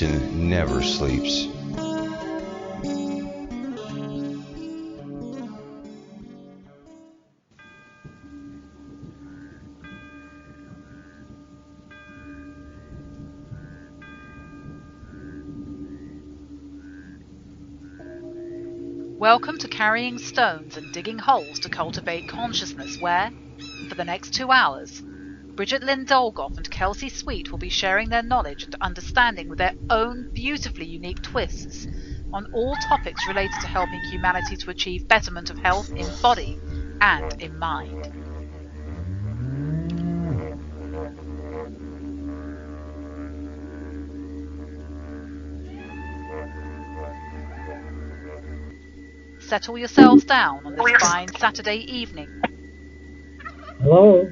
donation never sleeps. Welcome to Carrying Stones and Digging Holes to Cultivate Consciousness, where, for the next 2 hours, Bridgette Dolgoff and Kelsey Sweet will be sharing their knowledge and understanding with their own beautifully unique twists on all topics related to helping humanity to achieve betterment of health in body and in mind. Settle yourselves down on this fine Saturday evening. Hello.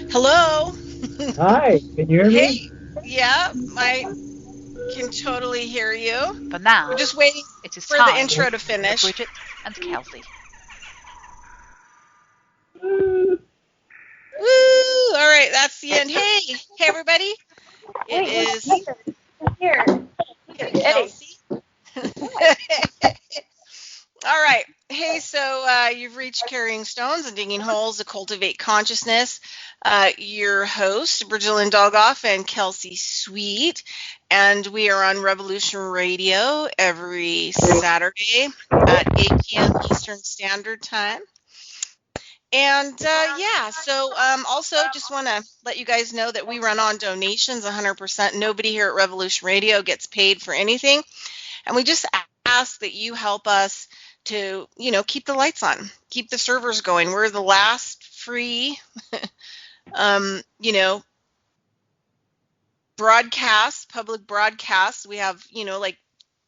Hello. Hi. Can you hear me? Hey. Yeah, I can totally hear you. For now, we're just waiting it is for time the intro to finish. for Bridgette and Kelsey. Woo! All right, that's the end. Hey, everybody. It is here. Kelsey. All right. Hey, so you've reached Carrying Stones and Digging Holes to Cultivate Consciousness. Your host, Bridgette Dolgoff and Kelsey Sweet. And we are on Revolution Radio every Saturday at 8 p.m. Eastern Standard Time. And so also just want to let you guys know that we run on donations 100%. Nobody here at Revolution Radio gets paid for anything. And we just ask that you help us to, keep the lights on, keep the servers going. We're the last free, public broadcast. We have, like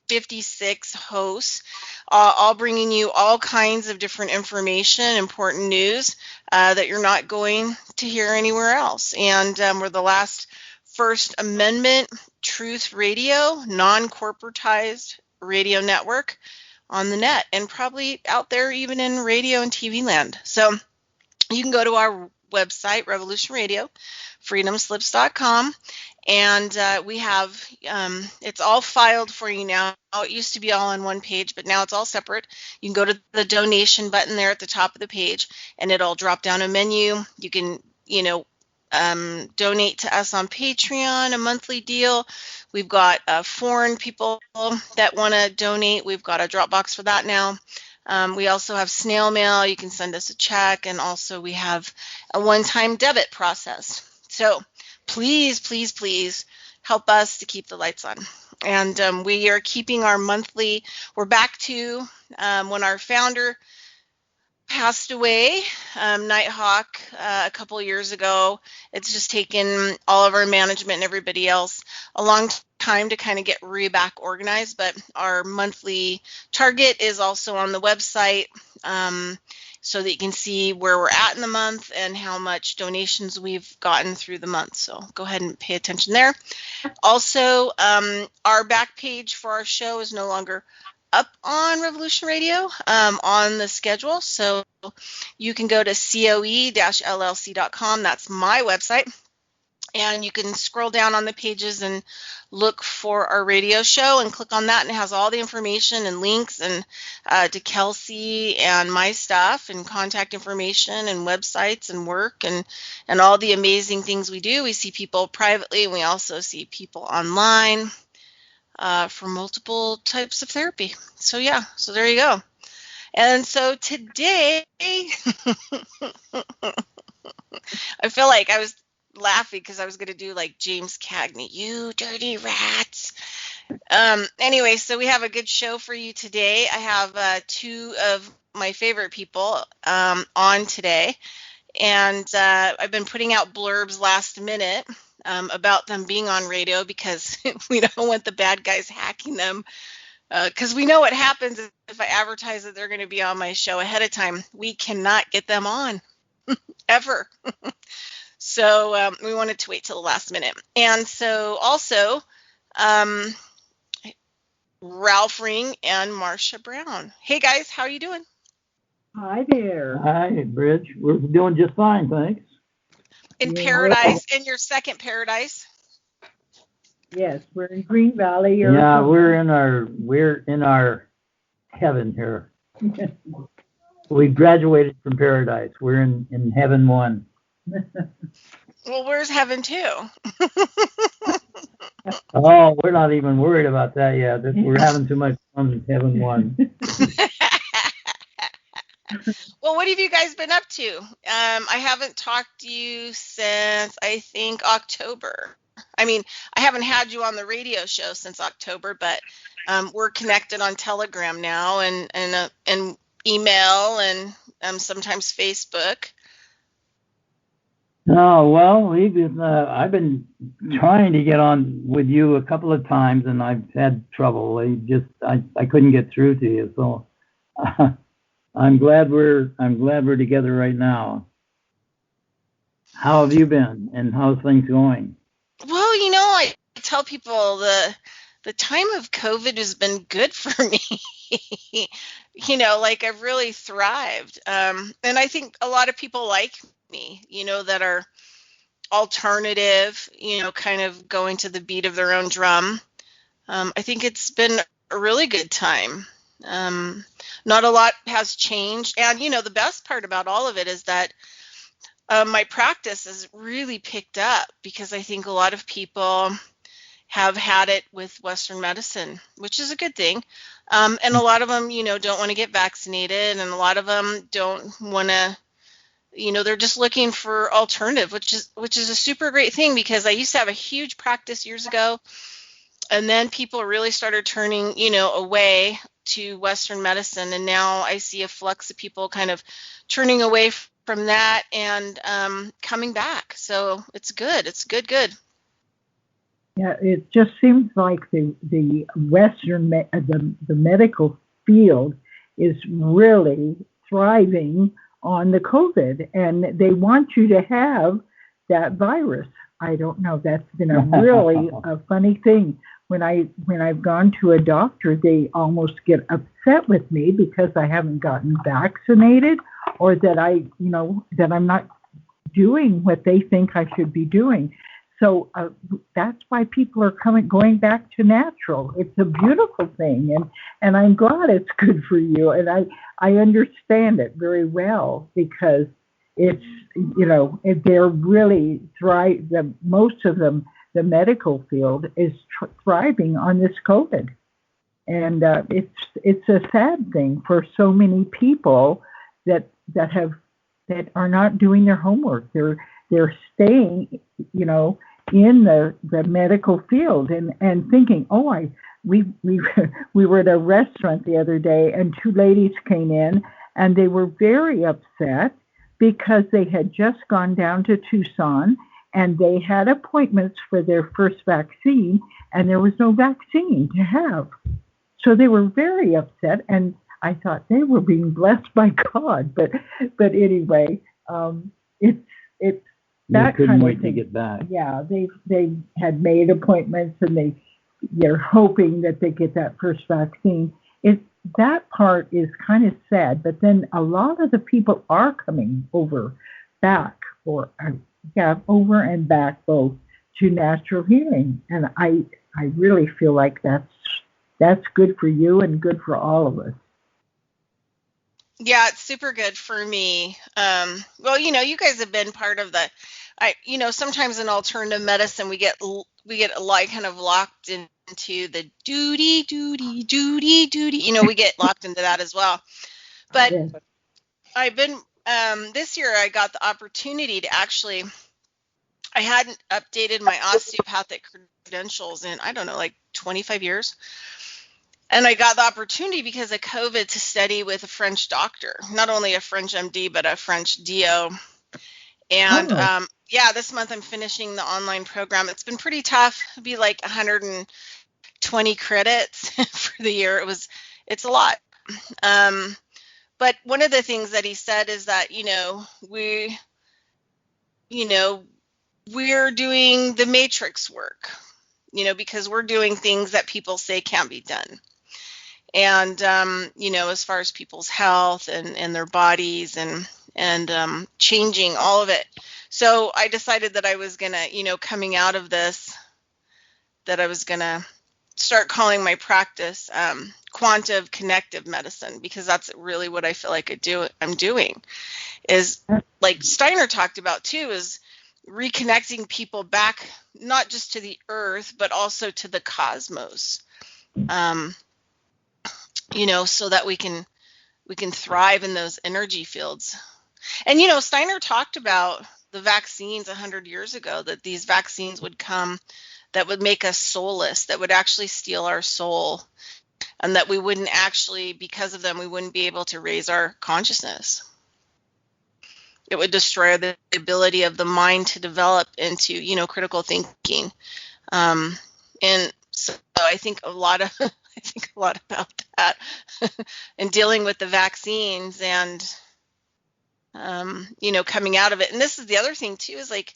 56 hosts, all bringing you all kinds of different information, important news that you're not going to hear anywhere else. And we're the last First Amendment Truth Radio, non-corporatized radio network on the net, and probably out there even in radio and TV land. So you can go to our website, Revolution Radio, freedomslips.com, and we have, it's all filed for you now. It used to be all on one page, but now it's all separate. You can go to the donation button there at the top of the page, and it'll drop down a menu. You can, donate to us on Patreon, a monthly deal. We've got foreign people that want to donate. We've got a Dropbox for that now. We also have snail mail. You can send us a check, and also we have a one-time debit process. So please, please, please help us to keep the lights on. And we are keeping our monthly. We're back to when our founder passed away, Nighthawk, a couple years ago. It's just taken all of our management and everybody else a long time to kind of get back organized, but our monthly target is also on the website, so that you can see where we're at in the month and how much donations we've gotten through the month. So go ahead and pay attention there. Also, our back page for our show is no longer up on Revolution Radio on the schedule, so you can go to coe-llc.com. That's my website, and you can scroll down on the pages and look for our radio show and click on that, and it has all the information and links and to Kelsey and my stuff and contact information and websites and work and all the amazing things we do. We see people privately, and we also see people online for multiple types of therapy. So yeah, so there you go. And so today, I feel like I was laughing because I was going to do like James Cagney, you dirty rats. Anyway, so we have a good show for you today. I have two of my favorite people on today. And I've been putting out blurbs last minute about them being on radio because we don't want the bad guys hacking them. Because we know what happens if I advertise that they're going to be on my show ahead of time. We cannot get them on, ever. So we wanted to wait till the last minute. And so also, Ralph Ring and Marsha Brown. Hey, guys, how are you doing? Hi there. Hi, Bridge. We're doing just fine, thanks. In paradise, in your second paradise. Yes, we're in Green Valley, Yeah, Arizona. we're in our heaven here. We graduated from paradise. We're in heaven one. Well, where's heaven 2? Oh, we're not even worried about that yet. We're having too much fun in heaven one. Well, what have you guys been up to? I haven't talked to you since I think October. I mean, I haven't had you on the radio show since October, but we're connected on Telegram now and email and sometimes Facebook. Oh, well, I've been trying to get on with you a couple of times, and I've had trouble. I couldn't get through to you, so I'm glad we're together right now. How have you been, and how's things going? Well, I tell people the time of COVID has been good for me. Like I've really thrived. And I think a lot of people like me, that are alternative, kind of going to the beat of their own drum. I think it's been a really good time. Not a lot has changed. And, the best part about all of it is that my practice has really picked up because I think a lot of people have had it with Western medicine, which is a good thing. And a lot of them, don't want to get vaccinated, and a lot of them don't want to, they're just looking for alternative, which is a super great thing, because I used to have a huge practice years ago, and then people really started turning, away to Western medicine, and now I see a flux of people kind of turning away from that and coming back. So it's good. It's good. Yeah, it just seems like the Western the medical field is really thriving on the COVID, and they want you to have that virus. I don't know. That's been a really a funny thing. When I've gone to a doctor, they almost get upset with me because I haven't gotten vaccinated, or that that I'm not doing what they think I should be doing. So that's why people are going back to natural. It's a beautiful thing, and I'm glad it's good for you. And I understand it very well, because it's they're really most of them, the medical field is thriving on this COVID, and it's a sad thing for so many people that are not doing their homework. They're staying, in the medical field, and thinking, we were at a restaurant the other day, and two ladies came in, and they were very upset because they had just gone down to Tucson, and they had appointments for their first vaccine, and there was no vaccine to have. So they were very upset, and I thought they were being blessed by God. But anyway, it's that couldn't kind wait of to thing. get back. Yeah, they had made appointments, and they're hoping that they get that first vaccine. That part is kind of sad, but then a lot of the people are coming over and back both to natural healing, and I really feel like that's good for you and good for all of us. Yeah, it's super good for me. Well, you guys have been part of sometimes in alternative medicine we get like kind of locked into the duty. We get locked into that as well. But Yes. I've been this year I got the opportunity to actually, I hadn't updated my osteopathic credentials in, I don't know, like 25 years. And I got the opportunity because of COVID to study with a French doctor, not only a French MD, but a French DO. And this month I'm finishing the online program. It's been pretty tough. It'd be like 120 credits for the year. It's a lot. But one of the things that he said is that, we're doing the matrix work, because we're doing things that people say can't be done. And, as far as people's health and their bodies and changing all of it. So I decided that I was going to, coming out of this that I was going to start calling my practice quantum connective medicine, because that's really what I feel like I'm doing, is like Steiner talked about too, is reconnecting people back, not just to the earth, but also to the cosmos, so that we can thrive in those energy fields. And, Steiner talked about the vaccines 100 years ago, that these vaccines would come that would make us soulless, that would actually steal our soul, and that we wouldn't actually, because of them, we wouldn't be able to raise our consciousness. It would destroy the ability of the mind to develop into, critical thinking. And so I think a lot about that and dealing with the vaccines and, coming out of it. And this is the other thing too, is like,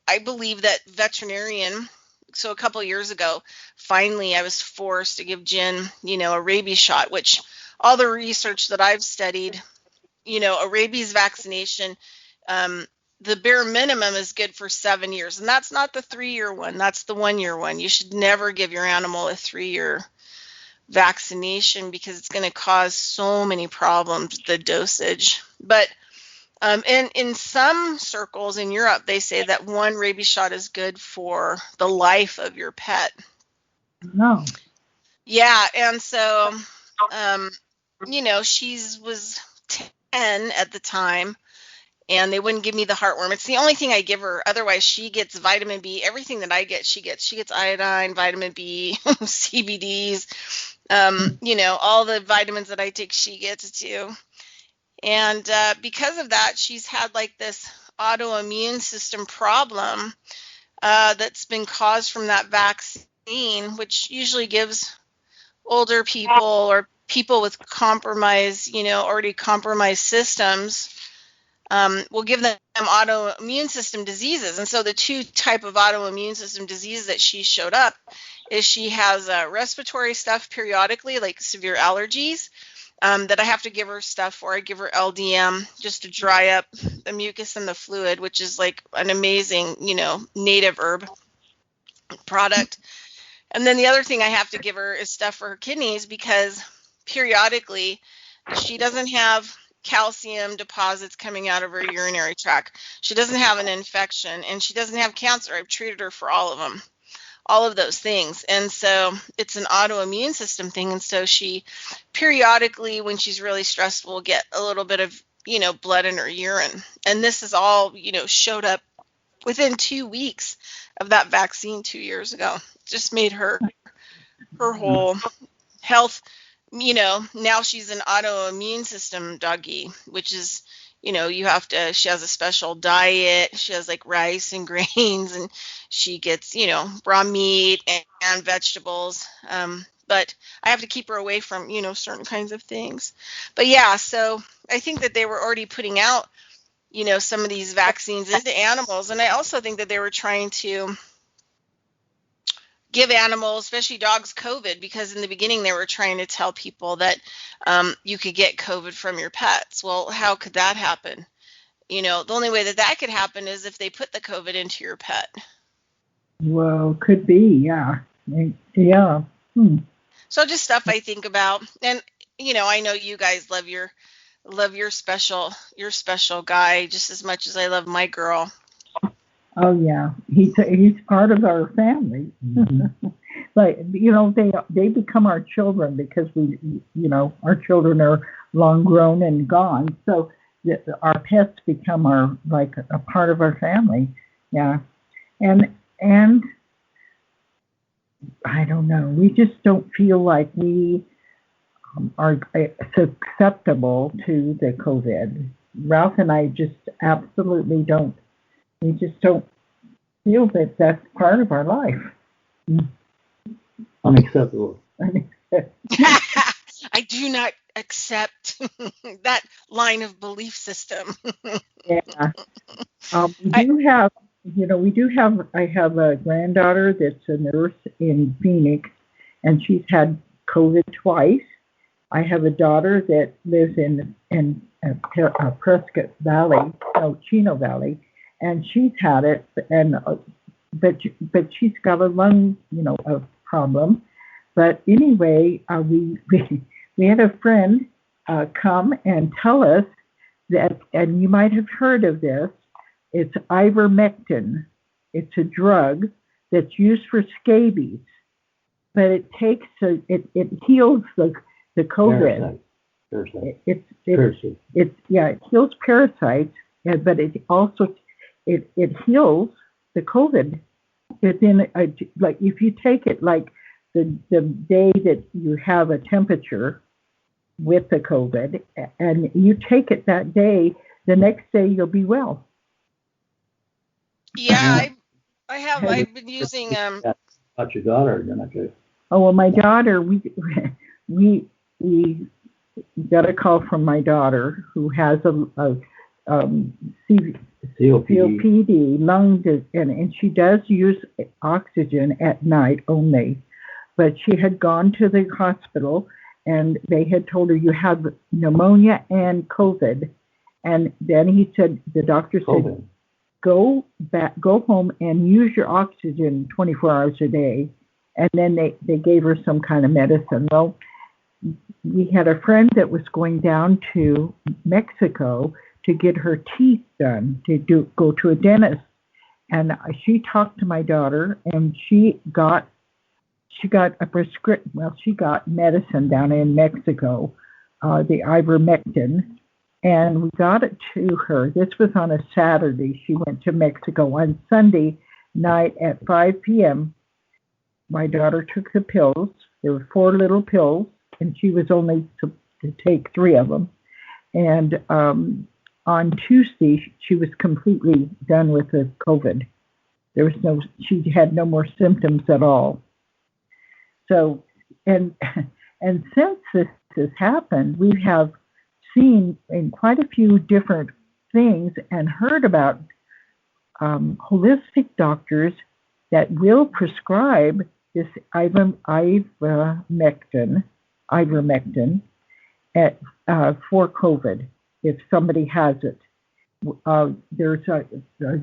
I believe that veterinarian. So a couple of years ago, finally, I was forced to give Jen, a rabies shot, which all the research that I've studied, a rabies vaccination, the bare minimum is good for 7 years. And that's not the 3-year one. That's the 1-year one. You should never give your animal a 3-year vaccination, because it's going to cause so many problems, the dosage. But in some circles in Europe, they say that 1 rabies shot is good for the life of your pet. No. Yeah, and so, she was 10 at the time, and they wouldn't give me the heartworm. It's the only thing I give her. Otherwise, she gets vitamin B. Everything that I get, she gets. She gets iodine, vitamin B, CBDs, all the vitamins that I take, she gets too. And because of that, she's had like this autoimmune system problem that's been caused from that vaccine, which usually gives older people or people with compromised, already compromised systems, will give them autoimmune system diseases. And so the 2 type of autoimmune system diseases that she showed up is she has respiratory stuff periodically, like severe allergies, that I have to give her stuff for. I give her LDM just to dry up the mucus and the fluid, which is like an amazing, native herb product. And then the other thing I have to give her is stuff for her kidneys, because periodically she doesn't have calcium deposits coming out of her urinary tract. She doesn't have an infection, and she doesn't have cancer. I've treated her for all of them, all of those things. And so it's an autoimmune system thing. And so she periodically, when she's really stressed, will get a little bit of, blood in her urine. And this is all, showed up within 2 weeks of that vaccine 2 years ago. It just made her whole health, now she's an autoimmune system doggy, which is, she has a special diet. She has like rice and grains, and she gets, raw meat and vegetables. But I have to keep her away from, certain kinds of things. But yeah, so I think that they were already putting out, some of these vaccines into animals. And I also think that they were trying to give animals, especially dogs, COVID, because in the beginning they were trying to tell people that you could get COVID from your pets. Well, how could that happen? The only way that could happen is if they put the COVID into your pet. Well, could be, yeah. Yeah. So just stuff I think about. And, I know you guys love your special guy just as much as I love my girl. Oh yeah, he's part of our family. Mm-hmm. But they become our children, because we, our children are long grown and gone. So our pets become a part of our family. Yeah, and I don't know. We just don't feel like we are susceptible to the COVID. Ralph and I just absolutely don't. We just don't feel that that's part of our life. Unacceptable. I do not accept that line of belief system. Yeah. I have a granddaughter that's a nurse in Phoenix, and she's had COVID twice. I have a daughter that lives in Prescott Valley, Chino Valley, and she's had it, and but she's got a lung, a problem. But anyway, we had a friend come and tell us that, and you might have heard of this. It's ivermectin. It's a drug that's used for scabies, but it heals the COVID. Parasite. It heals parasites, but it also it heals the COVID. Within like if you take it like the day that you have a temperature with the COVID, and you take it that day, the next day you'll be well. Yeah, I've been using About your daughter, you're good. Oh well, my daughter, we got a call from my daughter who has a COPD lung and she does use oxygen at night only, but she had gone to the hospital and they had told her you have pneumonia and COVID, and then the doctor said go home and use your oxygen 24 hours a day, and then they gave her some kind of medicine. Well, we had a friend that was going down to Mexico to get her teeth done, go to a dentist, and she talked to my daughter, and she got a prescription. Well, she got medicine down in Mexico, the ivermectin, and we got it to her. This was on a Saturday. She went to Mexico on Sunday night at 5 p.m. My daughter took the pills. There were 4 little pills, and she was only to take 3 of them. And on Tuesday, she was completely done with the COVID. She had no more symptoms at all. So, and since this has happened, we have seen in quite a few different things and heard about holistic doctors that will prescribe this ivermectin for COVID if somebody has it. There's a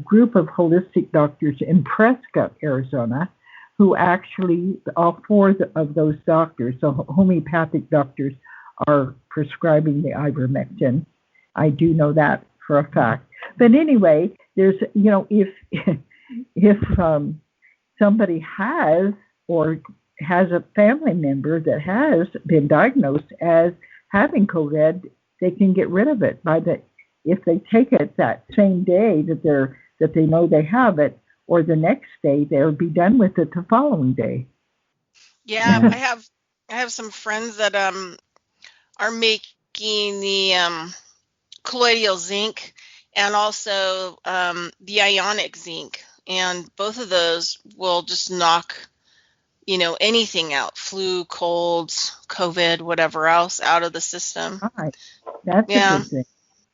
group of holistic doctors in Prescott, Arizona, who actually, all 4 of those doctors, the homeopathic doctors, are prescribing the ivermectin. I do know that for a fact. But anyway, there's, if somebody has or has a family member that has been diagnosed as having COVID, they can get rid of it if they take it that same day that they know they have it, or the next day they'll be done with it the following day. Yeah, I have some friends that are making the colloidal zinc and also the ionic zinc, and both of those will just knock anything out, flu, colds, COVID, whatever else out of the system. All right. That's a good thing.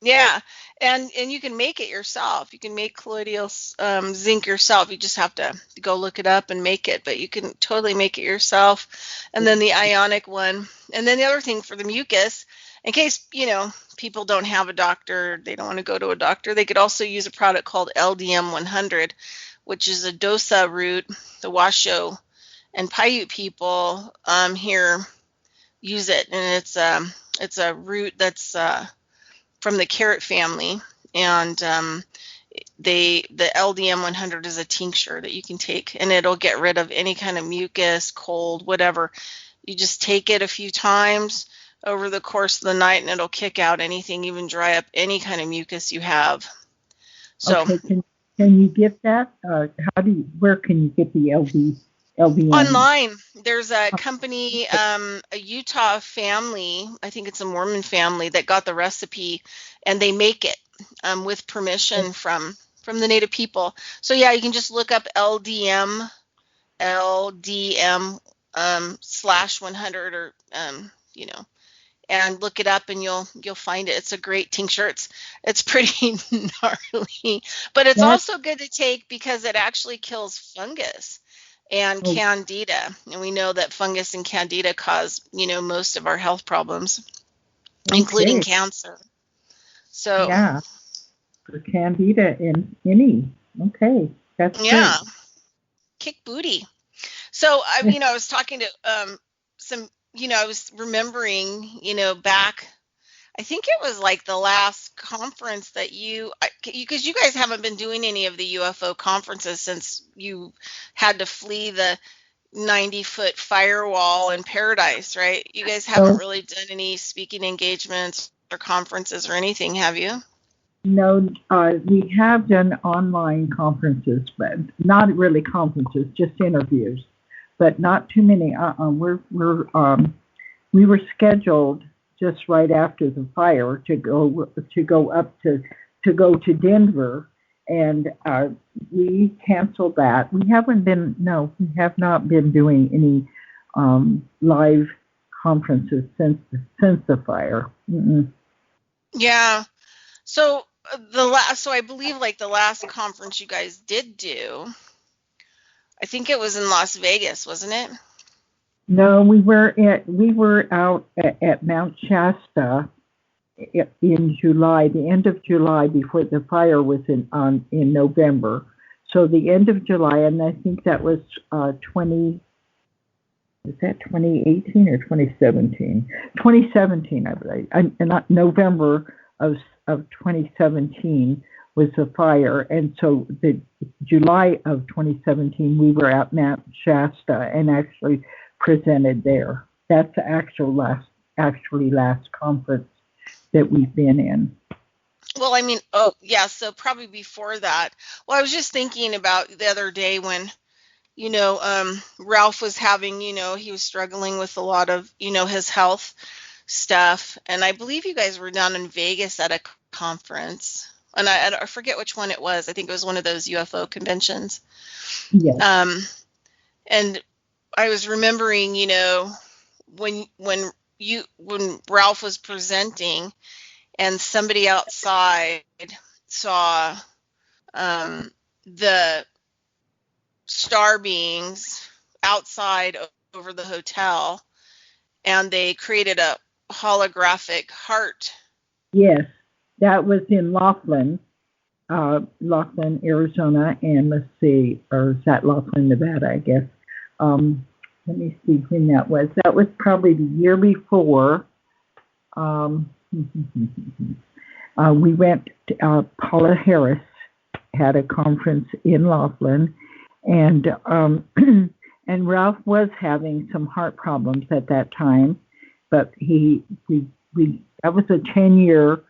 Yeah, and you can make it yourself. You can make colloidal zinc yourself. You just have to go look it up and make it, but you can totally make it yourself. And then the ionic one. And then the other thing for the mucus, in case, people don't have a doctor, they don't want to go to a doctor, they could also use a product called LDM 100, which is a dosa root. The Washoe and Paiute people here use it, and it's a root that's from the carrot family, and the LDM 100 is a tincture that you can take, and it'll get rid of any kind of mucus, cold, whatever. You just take it a few times over the course of the night, and it'll kick out anything, even dry up any kind of mucus you have. So, okay, can you get that? Where can you get the LDM? Online. There's a company, a Utah family, I think it's a Mormon family, that got the recipe, and they make it with permission from the Native people. So yeah, you can just look up LDM /100 or and look it up, and you'll find it. It's a great tincture. It's pretty gnarly, but it's also good to take because it actually kills fungus and candida, and we know that fungus and candida cause most of our health problems, including cancer. So yeah, for candida in any. Okay, that's yeah. great. kick booty. So I was talking to I was remembering, back. I think it was like the last conference that because you guys haven't been doing any of the UFO conferences since you had to flee the 90-foot firewall in Paradise, right? You guys haven't really done any speaking engagements or conferences or anything, have you? No, we have done online conferences, but not really conferences, just interviews, but not too many. We were scheduled just right after the fire to go to Denver, and we canceled that. We have not been doing any live conferences since the fire. Mm-mm. Yeah. So I believe like the last conference you guys did do, I think it was in Las Vegas, wasn't it? No, we were out at Mount Shasta in July, the end of July, before the fire was in November. So the end of July, and I think that was 2018 or 2017? 2017, I believe. And not November of 2017 was the fire, and so the July of 2017 we were at Mount Shasta and actually presented there. That's the last conference that we've been in. Well, so probably before that. Well, I was just thinking about the other day when, Ralph was having, he was struggling with a lot of, his health stuff. And I believe you guys were down in Vegas at a conference. And I forget which one it was. I think it was one of those UFO conventions. Yes. And I was remembering, when Ralph was presenting and somebody outside saw the star beings outside over the hotel, and they created a holographic heart. Yes, that was in Laughlin, Arizona, and let's see, or is that Laughlin, Nevada, I guess. Let me see when that was. That was probably the year before. We went to, Paula Harris had a conference in Laughlin, and and Ralph was having some heart problems at that time, but that was a 10-year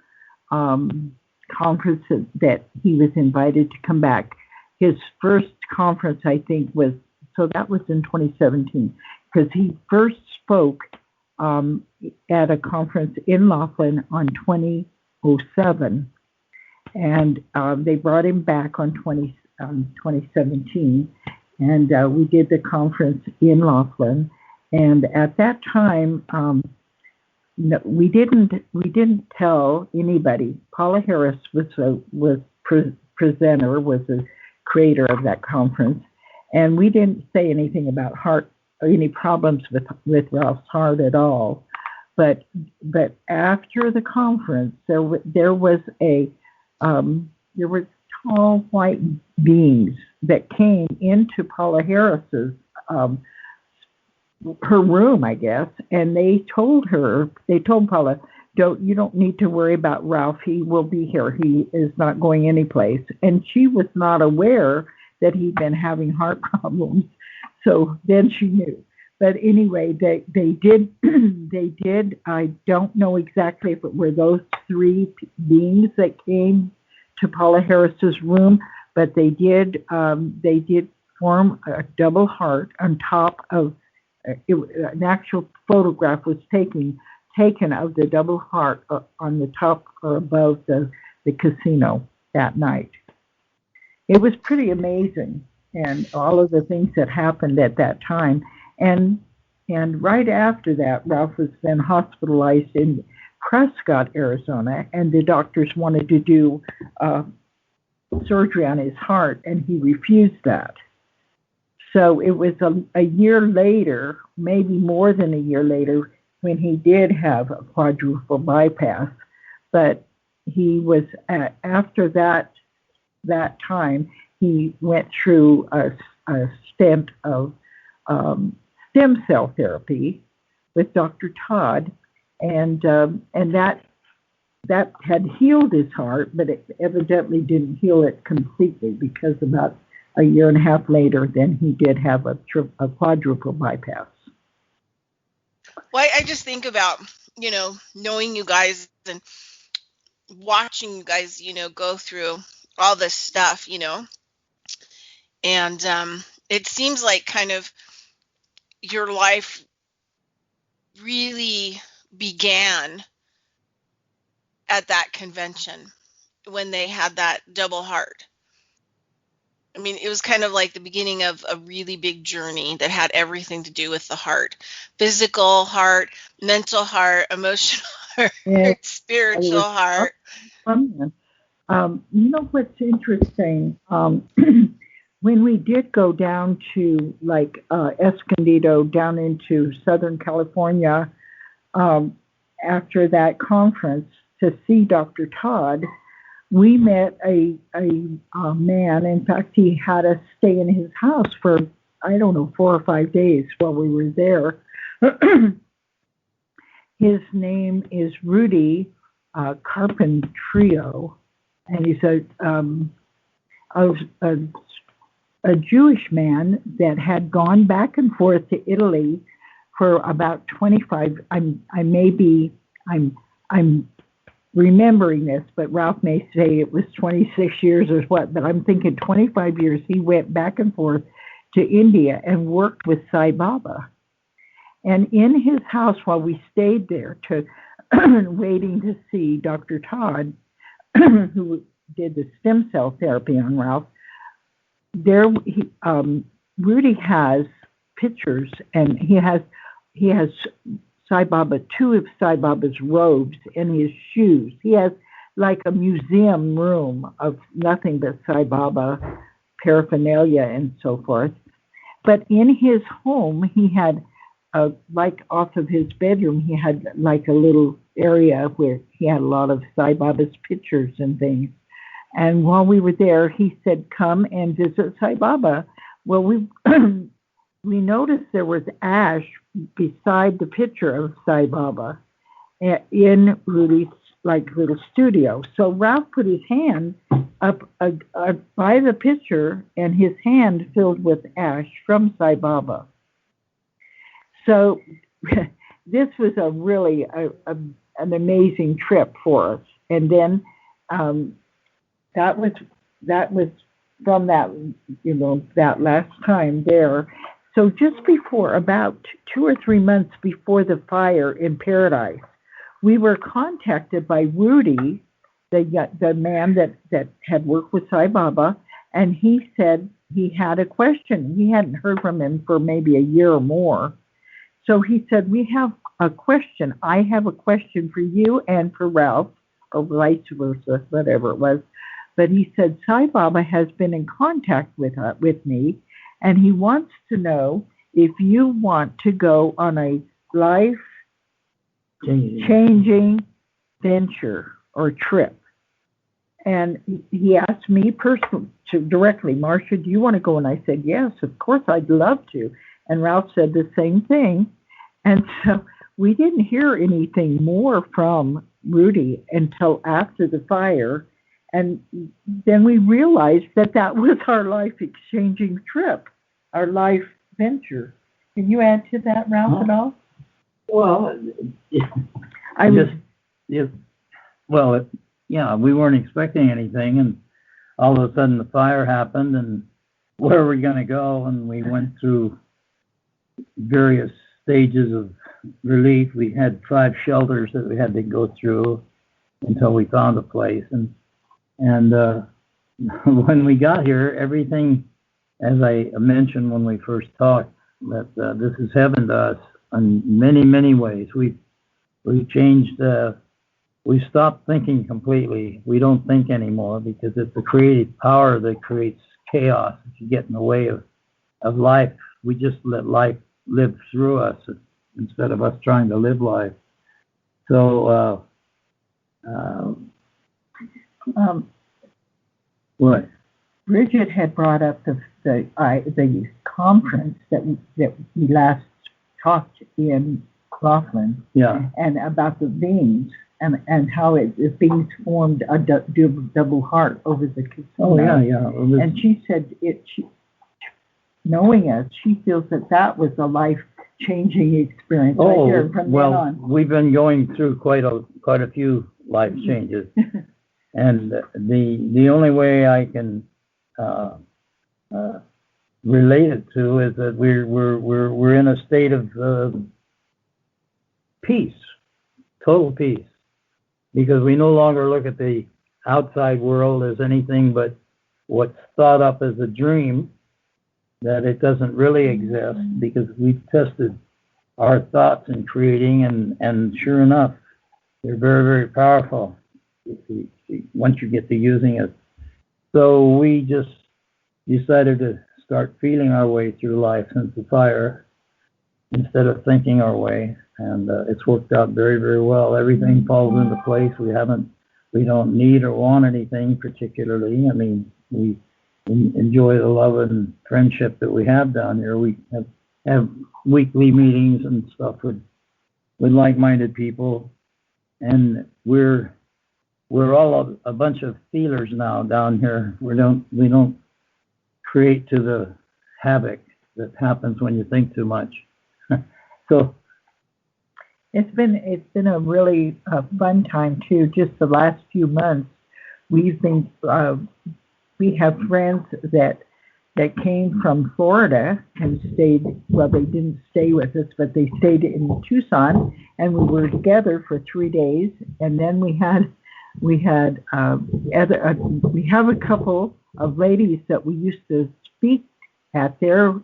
conference that he was invited to come back. His first conference, I think, that was in 2017, because he first spoke at a conference in Laughlin on 2007, and they brought him back on 2017, and we did the conference in Laughlin. And at that time, we didn't tell anybody. Paula Harris was presenter, was the creator of that conference, and we didn't say anything about heart or any problems with Ralph's heart at all. But after the conference, there were tall white beings that came into Paula Harris's her room, I guess, and they told Paula, you don't need to worry about Ralph. He will be here. He is not going anyplace. And she was not aware that he'd been having heart problems. So then she knew. But anyway, they did. They did. I don't know exactly if it were those three beings that came to Paula Harris's room, but they did form a double heart on top of. An actual photograph was taken of the double heart on the top or above the casino that night. It was pretty amazing, and all of the things that happened at that time. And right after that, Ralph was then hospitalized in Prescott, Arizona, and the doctors wanted to do surgery on his heart, and he refused that. So it was a year later, maybe more than a year later, when he did have a quadruple bypass. But he was, after that time, he went through a a stint of stem cell therapy with Dr. Todd, and that had healed his heart, but it evidently didn't heal it completely, because about a year and a half later, then he did have a quadruple bypass. Well, I just think about, knowing you guys and watching you guys, go through all this stuff, and it seems like kind of your life really began at that convention when they had that double heart. I mean, it was kind of like the beginning of a really big journey that had everything to do with the heart, physical heart, mental heart, emotional heart, spiritual heart. You know what's interesting? When we did go down to like Escondido, down into Southern California, after that conference to see Dr. Todd, we met a man. In fact, he had us stay in his house for, 4 or 5 days while we were there. His name is Rudy Carpentrio, and he's a Jewish man that had gone back and forth to Italy for about 25. I'm remembering this, but Ralph may say it was 26 years or what, but I'm thinking 25 years he went back and forth to India and worked with Sai Baba. And in his house, while we stayed there waiting to see Dr. Todd, who did the stem cell therapy on Ralph, Rudy has pictures, and he has Sai Baba, 2 of Sai Baba's robes and his shoes. He has like a museum room of nothing but Sai Baba paraphernalia and so forth. But in his home, he had, like off of his bedroom, he had like a little area where he had a lot of Sai Baba's pictures and things. And while we were there, he said, "Come and visit Sai Baba." Well, we noticed there was ash beside the picture of Sai Baba in Rudy's like little studio. So Ralph put his hand up by the picture, and his hand filled with ash from Sai Baba. So this was a really an amazing trip for us. And then that was from that, that last time there. So just before, about 2 or 3 months before the fire in Paradise, we were contacted by Rudy, the man that had worked with Sai Baba, and he said he had a question. We hadn't heard from him for maybe a year or more. So he said, "We have a question. I have a question for you and for Ralph," or vice versa, whatever it was. But he said, "Sai Baba has been in contact with me, and he wants to know if you want to go on a life-changing venture or trip." And he asked me personally, directly, "Marcia, do you want to go?" And I said, "Yes, of course, I'd love to." And Ralph said the same thing. And so we didn't hear anything more from Rudy until after the fire. And then we realized that was our life-exchanging trip, our life venture. Can you add to that, Ralph, at all? Well, we weren't expecting anything, and all of a sudden the fire happened, and where are we going to go? And we went through various stages of relief. We had 5 shelters that we had to go through until we found a place, and when we got here, everything, as I mentioned when we first talked, that this is heaven to us in many, many ways. We changed. We stopped thinking completely. We don't think anymore, because it's the creative power that creates chaos. If you get in the way of life, we just let life live through us instead of us trying to live life. So, what? Bridgette had brought up the conference that we last talked in Laughlin, Yeah. and about the beings and how the beings formed a double heart over the Kitsuna. Oh yeah. And she said knowing us, she feels that was a life-changing experience right there from then on. We've been going through quite a few life changes, and the only way I can relate it to is that we're in a state of peace, total peace, because we no longer look at the outside world as anything but what's thought up as a dream, that it doesn't really exist, because we've tested our thoughts in creating, and sure enough, they're very, very powerful once you get to using it. So we just decided to start feeling our way through life since the fire, instead of thinking our way, and it's worked out very, very well. Everything falls into place. We don't need or want anything particularly. I mean, we enjoy the love and friendship that we have down here. We have weekly meetings and stuff with like-minded people, and we're all a bunch of feelers now down here. We don't create to the havoc that happens when you think too much. So it's been a really fun time too. Just the last few months, we've been we have friends that came from Florida and stayed. Well, they didn't stay with us, but they stayed in Tucson, and we were together for 3 days. And then we have a couple of ladies that we used to speak at their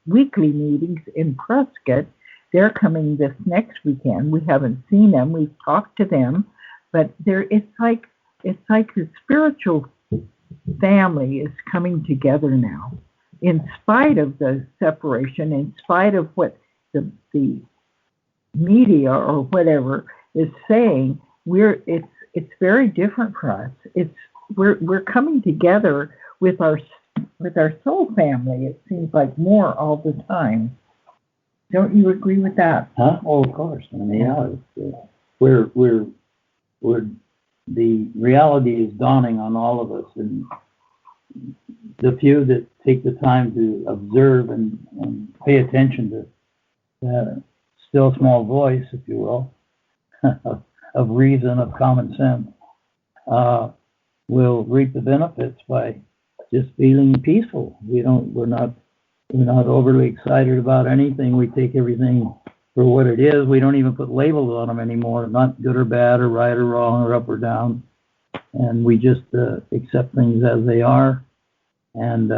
weekly meetings in Prescott. They're coming this next weekend. We haven't seen them. We've talked to them, but it's like the spiritual family is coming together now, in spite of the separation, in spite of what the media or whatever is saying. It's very different for us. We're coming together with our soul family. It seems like more all the time. Don't you agree with that? Huh? Oh, of course. I mean, yeah, we're the reality is dawning on all of us, and the few that take the time to observe and pay attention to that still small voice, if you will, of reason, of common sense, will reap the benefits by just feeling peaceful. We're not overly excited about anything. We take everything for what it is. We don't even put labels on them anymore, not good or bad or right or wrong or up or down. And we just accept things as they are, and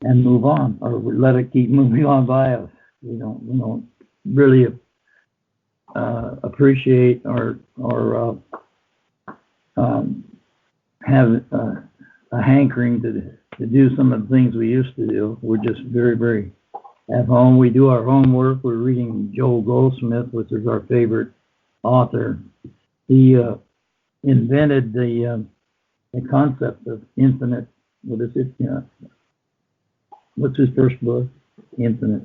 move on, or let it keep moving on by us. We don't really appreciate or have a hankering to do some of the things we used to do. We're just very, very at home. We do our homework. We're reading Joel Goldsmith, which is our favorite author. He invented the concept of infinite. What is it? What's his first book? Infinite.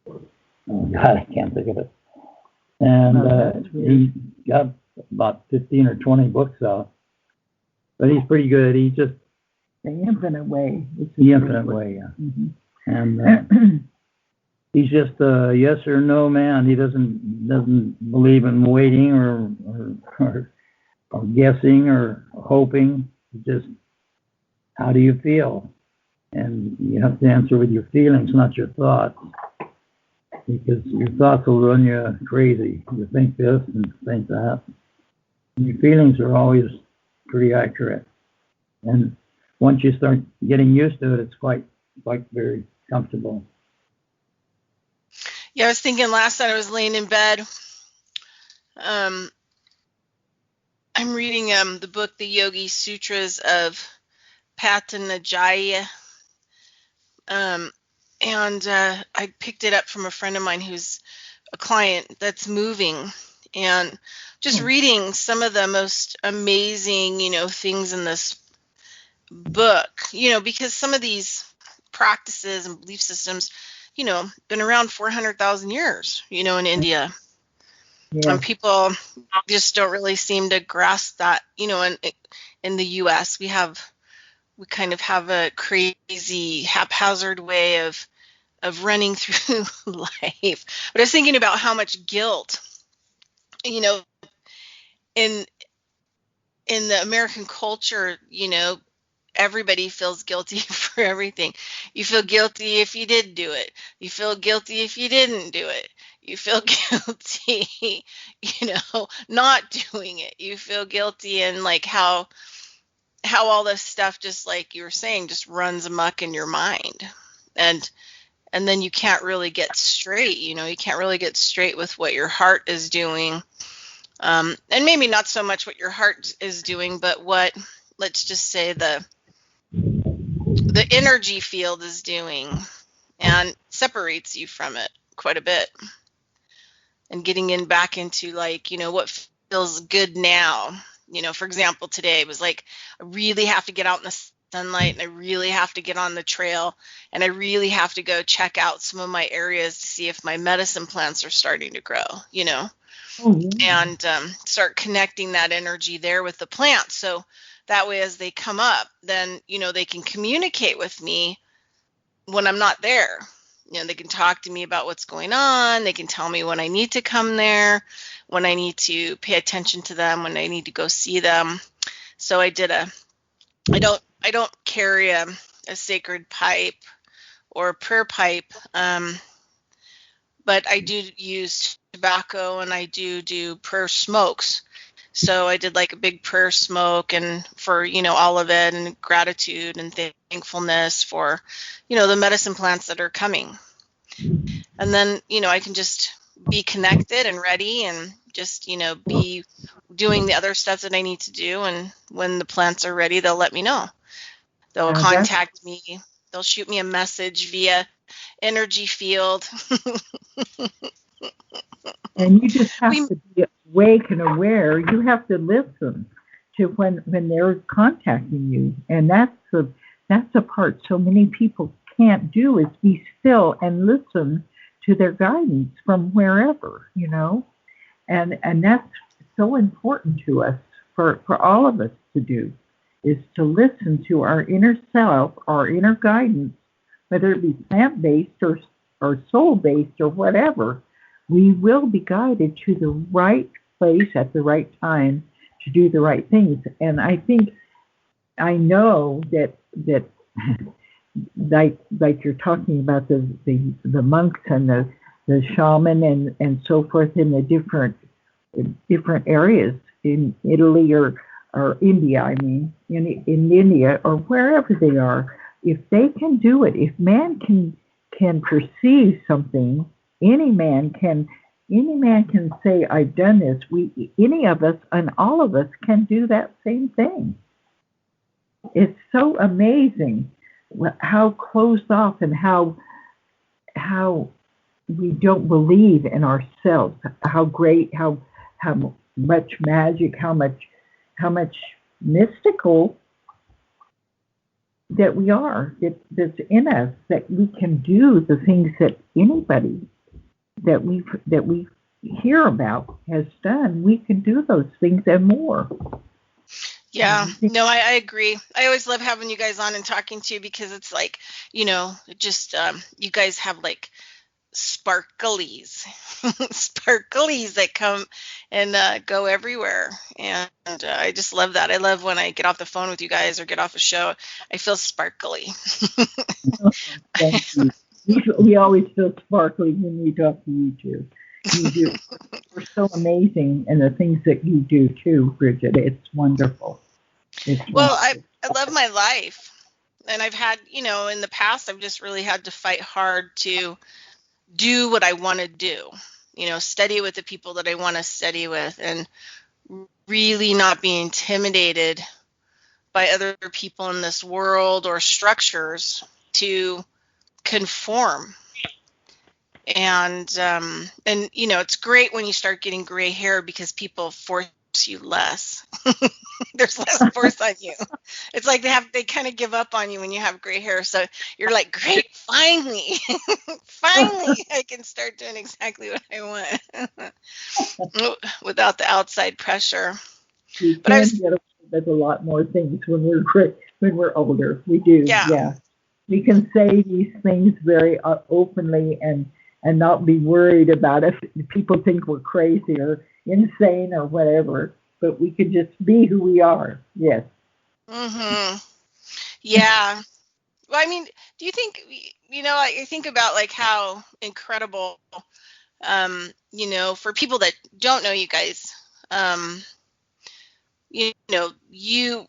Oh God, I can't think of it. And he got about 15 or 20 books out. But he's pretty good. He just The Infinite Way. The Infinite Way, yeah. Mm-hmm. And he's just a yes or no man. He doesn't believe in waiting or guessing or hoping. Just, how do you feel? And you have to answer with your feelings, not your thoughts, because your thoughts will run you crazy. You think this and think that. And your feelings are always pretty accurate. And once you start getting used to it, it's quite very comfortable. Yeah, I was thinking last night I was laying in bed. I'm reading the book, The Yogi Sutras of Patanjali, and I picked it up from a friend of mine who's a client that's moving, and just reading some of the most amazing, things in this book, because some of these practices and belief systems, been around 400,000 years, in India. Yeah. And people just don't really seem to grasp that, in the US, we kind of have a crazy haphazard way of running through life. But I was thinking about how much guilt, in the American culture, everybody feels guilty for everything. You feel guilty if you did do it. You feel guilty if you didn't do it. You feel guilty, not doing it. You feel guilty, and like how all this stuff, just like you were saying, just runs amok in your mind. And then you can't really get straight, you can't really get straight with what your heart is doing. And maybe not so much what your heart is doing, but what, let's just say, the energy field is doing, and separates you from it quite a bit. And getting back into what feels good now. For example, today it was like, I really have to get out in the sunlight, and I really have to get on the trail, and I really have to go check out some of my areas to see if my medicine plants are starting to grow, and start connecting that energy there with the plants. So that way, as they come up, then, they can communicate with me when I'm not there. They can talk to me about what's going on. They can tell me when I need to come there, when I need to pay attention to them, when I need to go see them. So I don't carry a sacred pipe or a prayer pipe, but I do use tobacco, and I do prayer smokes. So I did like a big prayer smoke, and for, all of it, and gratitude and thankfulness for, the medicine plants that are coming. And then, I can just be connected and ready, and just, be doing the other stuff that I need to do. And when the plants are ready, they'll let me know. They'll contact me. They'll shoot me a message via energy field. And you just have to be awake and aware. You have to listen to when they're contacting you, and that's the part so many people can't do, is be still and listen to their guidance from wherever, and that's so important to us, for all of us to do, is to listen to our inner self, our inner guidance, whether it be plant-based or soul-based or whatever. We will be guided to the right place at the right time to do the right things. And I know that like you're talking about the monks and the shaman and so forth in the different areas in Italy or India, in India or wherever they are. If they can do it, if man can perceive something, any man can say, I've done this. Any of us and all of us can do that same thing. It's so amazing how closed off and how we don't believe in ourselves, how great, how much magic, how much mystical that we are, that's in us, that we can do the things that anybody that we hear about has done. We can do those things and more. Yeah, no, I agree. I always love having you guys on and talking to you, because it's like, just you guys have like sparklies that come and go everywhere, and I just love that. I love when I get off the phone with you guys or get off a show, I feel sparkly. Thank you. We always feel sparkly when we talk to you too. You do. You're so amazing, and the things that you do too, Bridgette. It's wonderful. Well, I love my life, and I've had, in the past, I've just really had to fight hard to do what I want to do, study with the people that I want to study with, and really not be intimidated by other people in this world or structures to conform. And it's great when you start getting gray hair, because people force you less. There's less force on you. It's like they kind of give up on you when you have gray hair. So you're like, great, finally, finally, I can start doing exactly what I want without the outside pressure. We But can get away with a lot more things when we're older. We do, yeah. We can say these things very openly and not be worried about if people think we're crazy or insane or whatever. But we can just be who we are. Yes. Yeah. Well, I mean, do you think, I think about like how incredible, for people that don't know you guys, you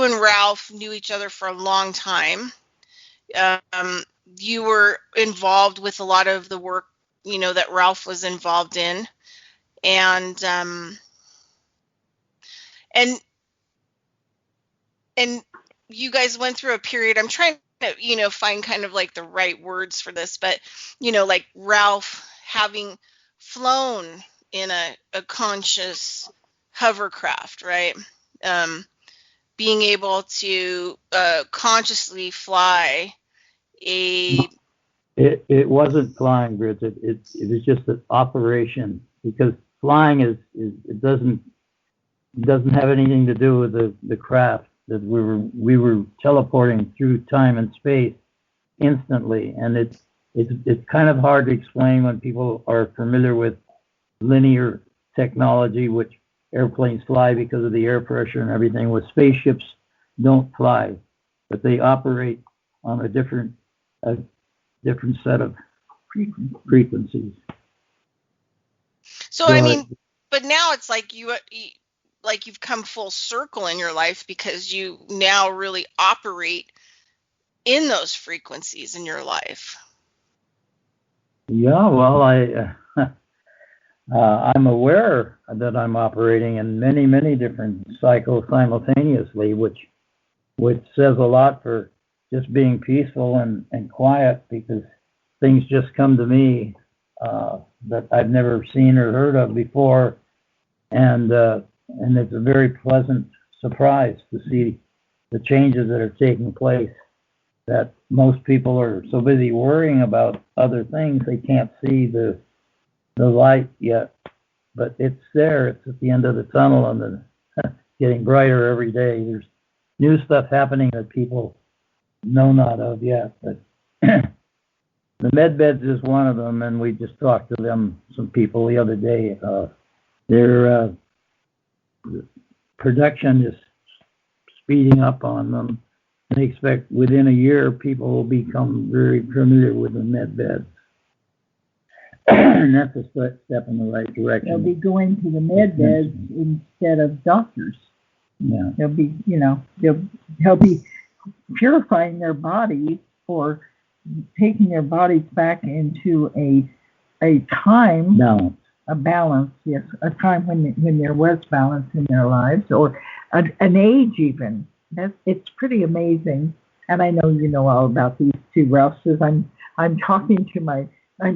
and Ralph knew each other for a long time. You were involved with a lot of the work, that Ralph was involved in. And you guys went through a period. I'm trying to, find kind of like the right words for this, but, like Ralph having flown in a conscious hovercraft, right? Being able to consciously fly a... It wasn't flying, Bridget. It was just an operation, because flying it doesn't have anything to do with the craft. That we were teleporting through time and space instantly, and it's kind of hard to explain when people are familiar with linear technology, which airplanes fly because of the air pressure and everything. With spaceships, don't fly, but they operate on a different set of frequencies. So I mean, but now it's like you've come full circle in your life, because you now really operate in those frequencies in your life. Yeah, well, I'm aware that I'm operating in many, many different cycles simultaneously, which says a lot for just being peaceful and quiet, because things just come to me that I've never seen or heard of before, and it's a very pleasant surprise to see the changes that are taking place, that most people are so busy worrying about other things they can't see the light yet, but it's there. It's at the end of the tunnel, and getting brighter every day. There's new stuff happening that people know not of yet, but the med beds is one of them, and we just talked to some people the other day. Their production is speeding up on them. They expect within a year people will become very familiar with the med beds. And that's a step in the right direction. They'll be going to the med beds instead of doctors. Yeah. They'll be, they'll be purifying their body, or taking their bodies back into a time balance. A balance, yes, a time when there was balance in their lives, or an age even. It's pretty amazing. And I know you know all about these two, Ralph, says I'm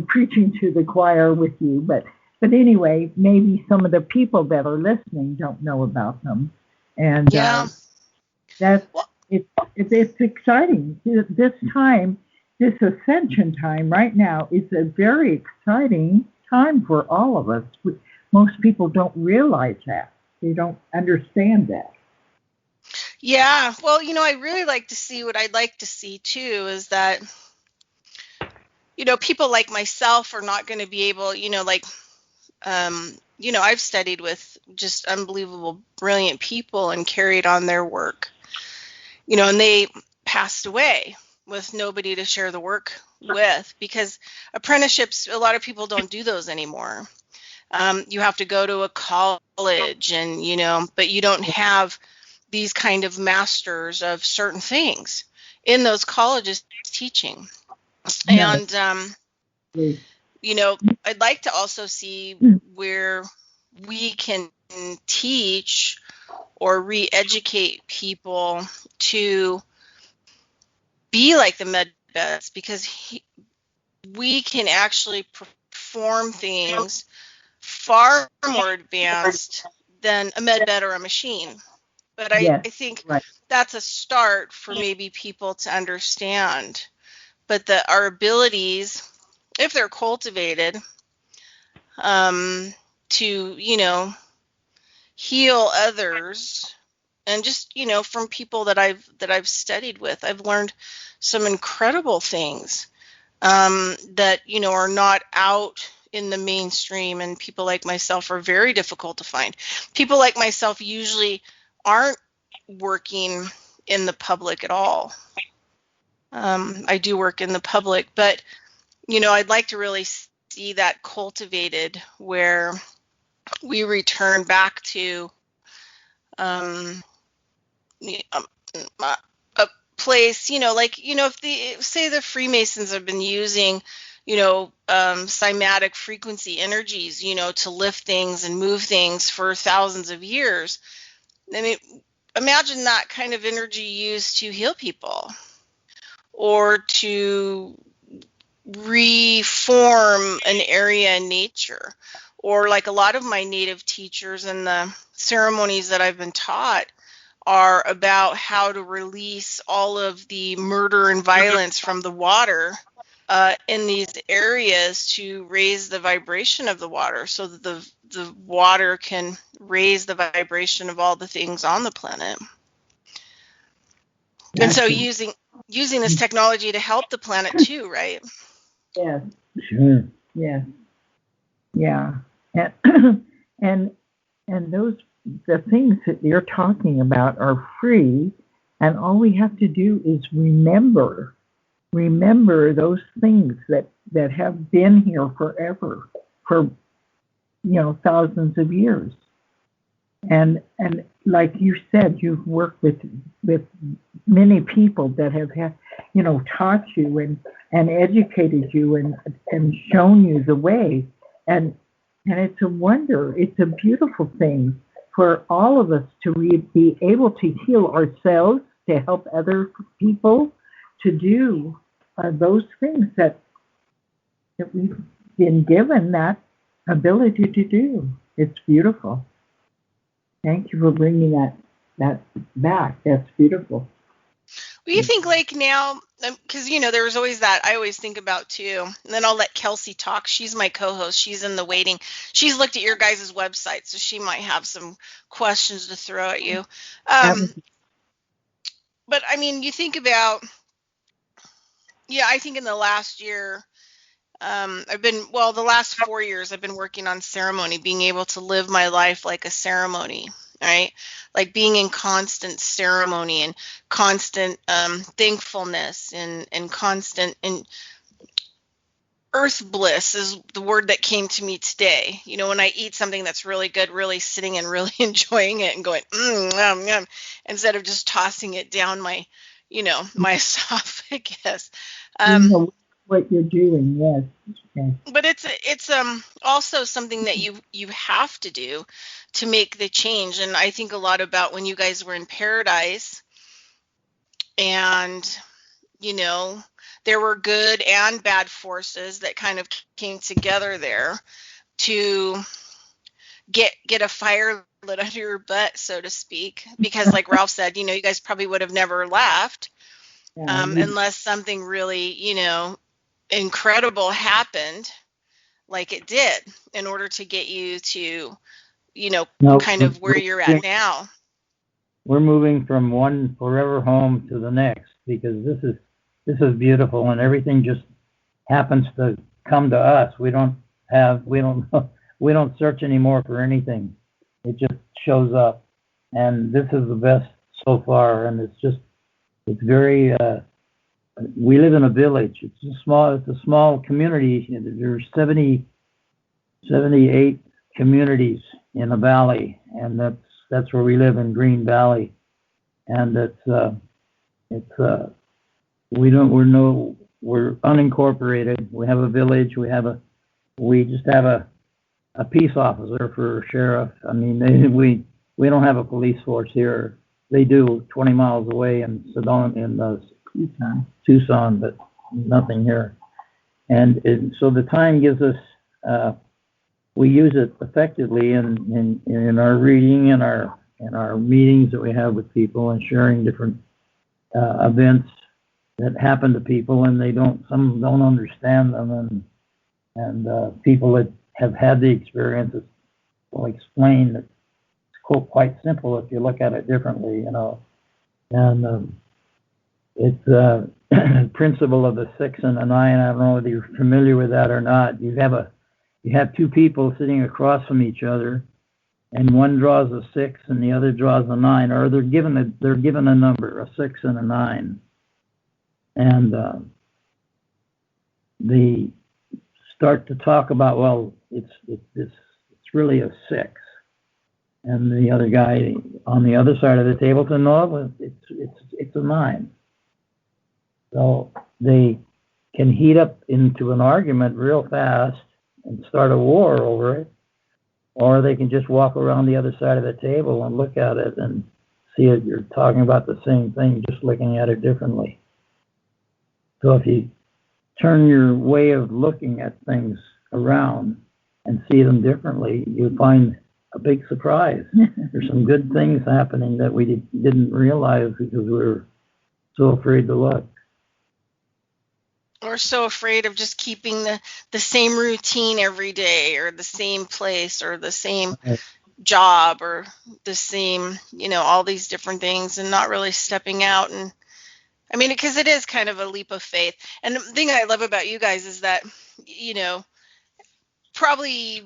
preaching to the choir with you, but anyway, maybe some of the people that are listening don't know about them, and it's exciting. This time, this ascension time right now is a very exciting time for all of us. Most people don't realize that. They don't understand that. Yeah, well, I really like to see, what I'd like to see too is that, people like myself are not going to be able, I've studied with just unbelievable, brilliant people and carried on their work, and they passed away with nobody to share the work with, because apprenticeships, a lot of people don't do those anymore. You have to go to a college and, but you don't have these kind of masters of certain things in those colleges teaching. And, I'd like to also see where we can teach or re-educate people to be like the med beds, because we can actually perform things far more advanced than a med bed or a machine. But Yes, I think right. that's a start for maybe people to understand. But our abilities, if they're cultivated, to, heal others, and just, from people that I've studied with, I've learned some incredible things that, are not out in the mainstream, and people like myself are very difficult to find. People like myself usually aren't working in the public at all. I do work in the public, but, I'd like to really see that cultivated, where we return back to a place, if say the Freemasons have been using, cymatic frequency energies, to lift things and move things for thousands of years. I mean, imagine that kind of energy used to heal people or to reform an area in nature, or like a lot of my native teachers and the ceremonies that I've been taught are about how to release all of the murder and violence from the water in these areas to raise the vibration of the water, so that the water can raise the vibration of all the things on the planet. And so using this technology to help the planet too, right? Yes. Sure. Yes. Yeah. And those, the things that you're talking about are free, and all we have to do is remember those things that have been here forever, for thousands of years. And like you said, you've worked with many people that have taught you and educated you and shown you the way. And it's a wonder. It's a beautiful thing for all of us to be able to heal ourselves, to help other people, to do those things that we've been given that ability to do. It's beautiful. Thank you for bringing that back. That's beautiful. Well, you think like now, because there was always that I always think about too, and then I'll let Kelsey talk. She's my co-host. She's in the waiting. She's looked at your guys' website, so she might have some questions to throw at you. But I mean, you think about, I think in the last year, the last 4 years, I've been working on ceremony, being able to live my life like a ceremony, right? Like being in constant ceremony and constant thankfulness and constant earth bliss is the word that came to me today. When I eat something that's really good, really sitting and really enjoying it and going, yum, yum, instead of just tossing it down my esophagus. What you're doing, yes. But it's also something that you have to do to make the change. And I think a lot about when you guys were in paradise, and there were good and bad forces that kind of came together there to get a fire lit under your butt, so to speak, because like Ralph said, you guys probably would have never left unless something really incredible happened, like it did, in order to get you to kind of where you're at now. We're moving from one forever home to the next, because this is beautiful, and everything just happens to come to us. We don't search anymore for anything. It just shows up, and this is the best so far. And it's very we live in a village. It's a small community. There's 78 communities in the valley, and that's where we live, in Green Valley. And we're unincorporated. We have a village. We just have a peace officer for sheriff. I mean, we don't have a police force here. They do 20 miles away in Tucson, but nothing here. And so the time gives us, we use it effectively in our reading and our meetings that we have with people and sharing different events that happen to people, and some don't understand them, and people that have had the experiences will explain that it's quite simple if you look at it differently, and it's the principle of the 6 and the 9. I don't know whether you're familiar with that or not. You have two people sitting across from each other, and one draws a 6 and the other draws a 9, or they're given a number, a 6 and a 9, and they start to talk about, well, it's really a 6, and the other guy on the other side of the table said, no, it's a 9. So they can heat up into an argument real fast and start a war over it, or they can just walk around the other side of the table and look at it and see it. You're talking about the same thing, just looking at it differently. So if you turn your way of looking at things around and see them differently, you find a big surprise. There's some good things happening that we didn't realize because we were so afraid to look. We're so afraid of just keeping the same routine every day, or the same place, or the same job, or the same, all these different things, and not really stepping out. And I mean, because it is kind of a leap of faith. And the thing I love about you guys is that, probably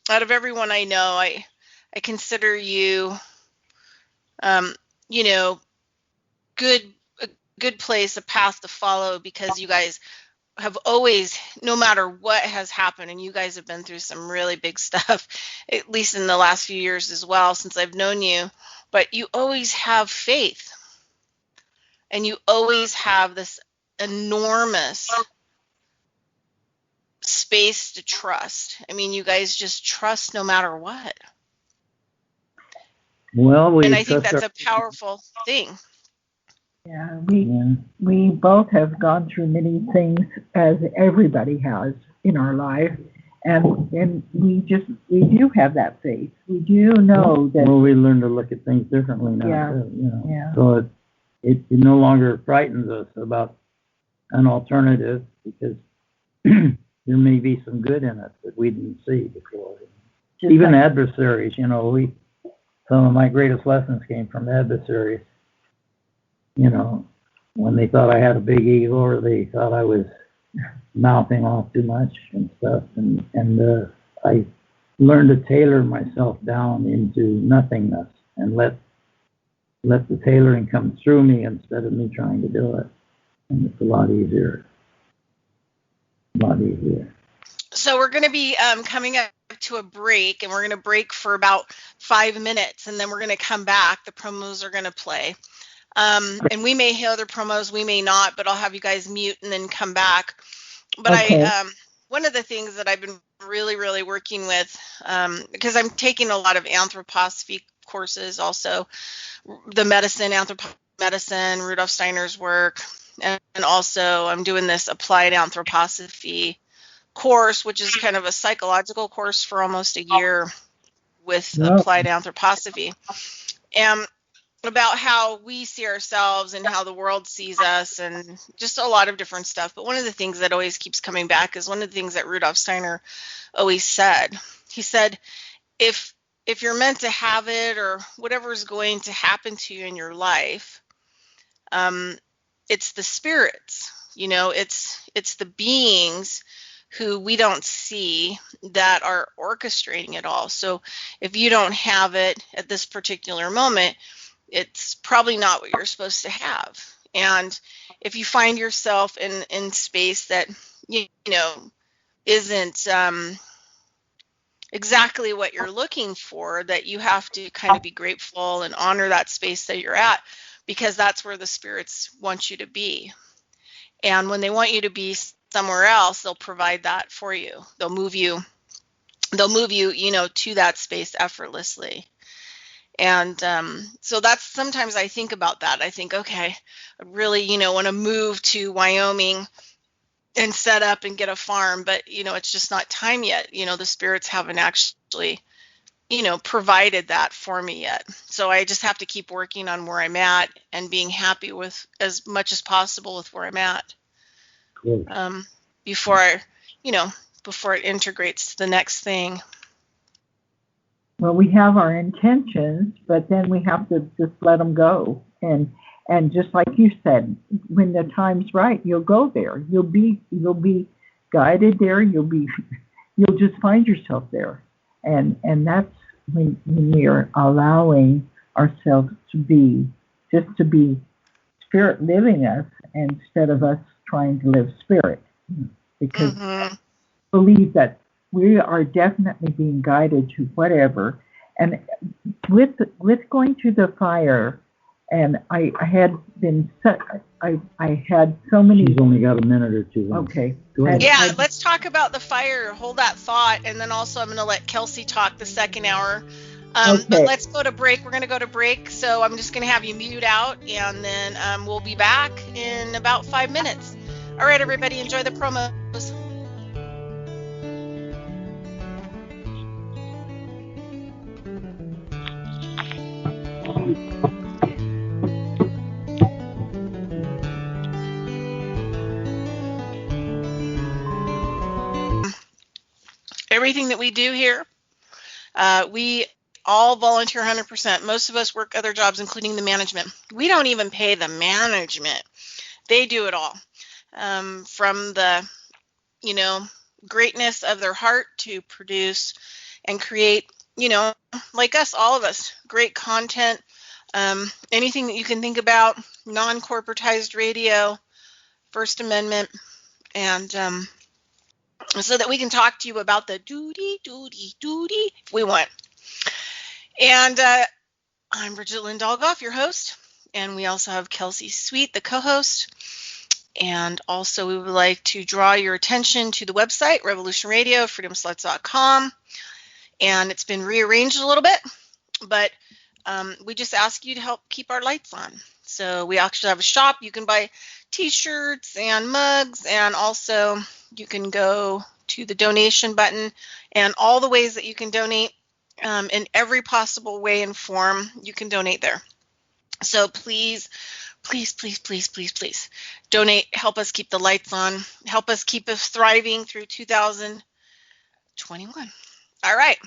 out of everyone I know, I consider you, good place, a path to follow, because you guys have always, no matter what has happened, and you guys have been through some really big stuff, at least in the last few years as well, since I've known you, but you always have faith, and you always have this enormous space to trust. I mean, you guys just trust no matter what. Well, and I think that's a powerful thing. Yeah, we both have gone through many things, as everybody has in our life, and we do have that faith. We do know that. Well, we learn to look at things differently now. Yeah. Too, Yeah. So it no longer frightens us about an alternative, because there may be some good in it that we didn't see before. Even adversaries, some of my greatest lessons came from adversaries. When they thought I had a big ego, or they thought I was mouthing off too much and stuff, and I learned to tailor myself down into nothingness and let the tailoring come through me instead of me trying to do it. And it's a lot easier. So we're going to be coming up to a break, and we're going to break for about 5 minutes, and then we're going to come back. The promos are going to play. And we may hear other promos, we may not, but I'll have you guys mute and then come back. But okay. One of the things that I've been really, really working with, because I'm taking a lot of anthroposophy courses, also the anthropomedicine, Rudolf Steiner's work, and also I'm doing this applied anthroposophy course, which is kind of a psychological course for almost a year with applied anthroposophy. And about how we see ourselves and how the world sees us, and just a lot of different stuff. But one of the things that always keeps coming back is one of the things that Rudolf Steiner always said. He said, if you're meant to have it, or whatever is going to happen to you in your life, it's the spirits, it's the beings who we don't see that are orchestrating it all. So if you don't have it at this particular moment, it's probably not what you're supposed to have. And if you find yourself in space that, isn't exactly what you're looking for, that you have to kind of be grateful and honor that space that you're at, because that's where the spirits want you to be. And when they want you to be somewhere else, they'll provide that for you. They'll move you, to that space effortlessly. And so that's, sometimes I think about that. I think, okay, I really, want to move to Wyoming and set up and get a farm, but it's just not time yet. The spirits haven't actually provided that for me yet. So I just have to keep working on where I'm at and being happy with as much as possible with where I'm at. Cool. Before before it integrates to the next thing. Well, we have our intentions, but then we have to just let them go. And just like you said, when the time's right, you'll go there. You'll be guided there. You'll just find yourself there. And that's when we are allowing ourselves to be spirit living us instead of us trying to live spirit. Because I believe that we are definitely being guided to whatever. And with going to the fire, and I had so many. She's only got a minute or two. Okay. Go ahead. Yeah, let's talk about the fire. Hold that thought, and then also I'm going to let Kelsey talk the second hour. Okay. But let's go to break. We're going to go to break, so I'm just going to have you mute out, and then we'll be back in about 5 minutes. All right, everybody, enjoy the promos. Everything that we do here, we all volunteer 100%. Most of us work other jobs, including the management. We don't even pay the management. They do it all. From the, greatness of their heart to produce and create, like us, all of us, great content, anything that you can think about, non-corporatized radio, First Amendment, and so that we can talk to you about the duty if we want. And I'm Bridgette Lynn Dolgoff, your host, and we also have Kelsey Sweet, the co-host. And also we would like to draw your attention to the website, Revolution Radio, freedomsluts.com. And it's been rearranged a little bit, but we just ask you to help keep our lights on. So we actually have a shop. You can buy t-shirts and mugs, and also you can go to the donation button and all the ways that you can donate in every possible way and form. You can donate there. So please donate. Help us keep the lights on. Help us keep us thriving through 2021. All right.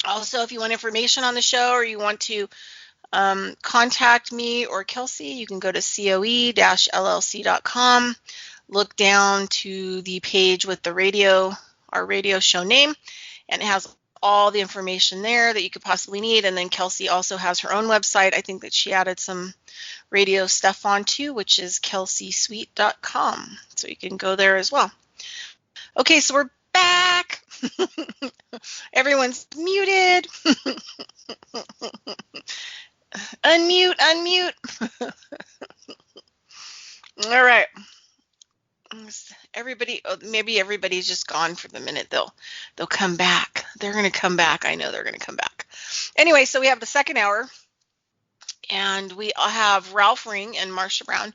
Also, if you want information on the show or you want to contact me or Kelsey, you can go to coe-llc.com. Look down to the page with the our radio show name, and it has all the information there that you could possibly need. And then Kelsey also has her own website. I think that she added some radio stuff on too, which is kelseysweet.com. So you can go there as well. Okay, so we're back. Everyone's muted. Unmute. All right. Everybody, maybe everybody's just gone for the minute. They'll come back. They're going to come back. I know they're going to come back. Anyway, so we have the second hour, and we have Ralph Ring and Marsha Brown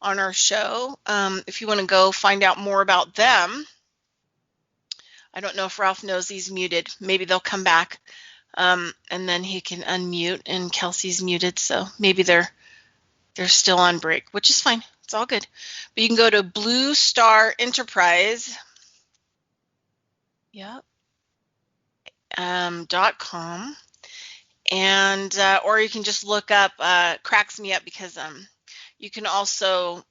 on our show. If you want to go find out more about them, I don't know if Ralph knows he's muted. Maybe they'll come back, and then he can unmute, and Kelsey's muted, so maybe they're still on break, which is fine. It's all good. But you can go to Blue Star Enterprise. Yep. .com, and or you can just look up. Cracks me up because you can also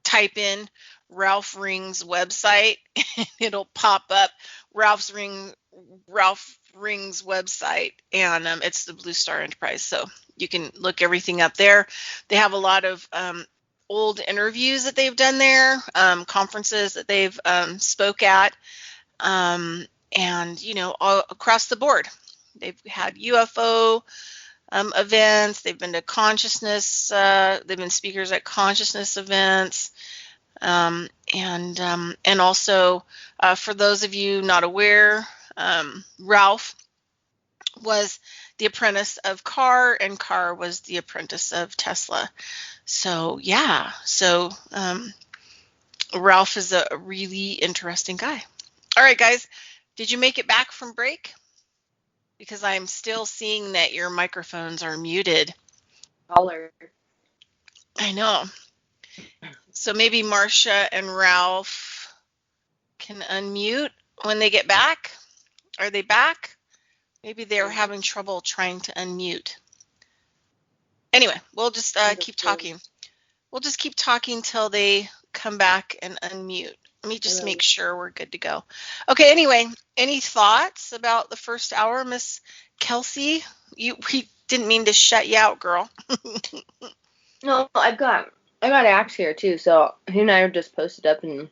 type in Ralph Ring's website, and it'll pop up Ralph Ring's website, and it's the Blue Star Enterprise. So you can look everything up there. They have a lot of old interviews that they've done there, conferences that they've spoke at, and all across the board. They've had UFO events. They've been to consciousness. They've been speakers at consciousness events, and also for those of you not aware, Ralph was the apprentice of Carr, and Carr was the apprentice of Tesla. So yeah, Ralph is a really interesting guy. All right, guys, did you make it back from break? Because I'm still seeing that your microphones are muted. Holler. I know. So maybe Marcia and Ralph can unmute when they get back. Are they back? Maybe they're having trouble trying to unmute. Anyway, we'll just keep talking. We'll just keep talking till they come back and unmute. Let me just make sure we're good to go. Okay, anyway, any thoughts about the first hour, Miss Kelsey? We didn't mean to shut you out, girl. No, I got Axe here too, so he and I are just posted up and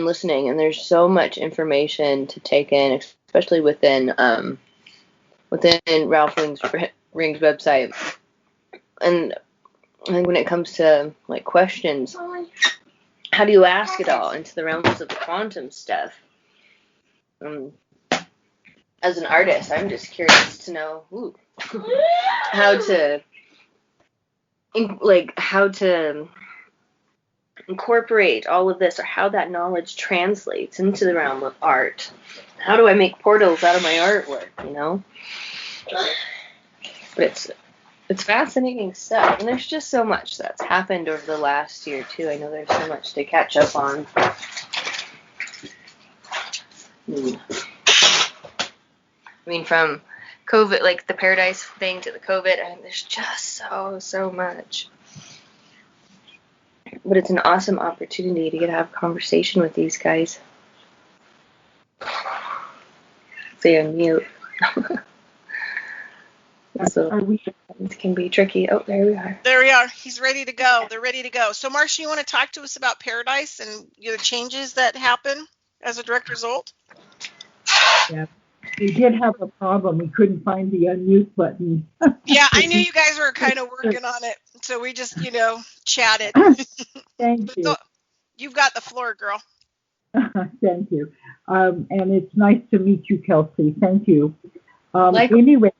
listening, and there's so much information to take in, especially within Ralph Ring's website. And I think when it comes to like questions, how do you ask it all into the realms of the quantum stuff? As an artist, I'm just curious to know how to incorporate all of this, or how that knowledge translates into the realm of art. How do I make portals out of my artwork, you know? But it's fascinating stuff, and there's just so much that's happened over the last year too. I know there's so much to catch up on. I mean, from COVID, like the Paradise thing, to the COVID, I mean, there's just so much. But it's an awesome opportunity to get to have a conversation with these guys. Say unmute. So it can be tricky. Oh, there we are. There we are. He's ready to go. They're ready to go. So, Marcia, you want to talk to us about Paradise and the changes that happen as a direct result? Yeah. We did have a problem. We couldn't find the unmute button. Yeah, I knew you guys were kind of working on it. So we just, chatted. Thank you. You've got the floor, girl. Thank you. And it's nice to meet you, Kelsey. Thank you. Anyway,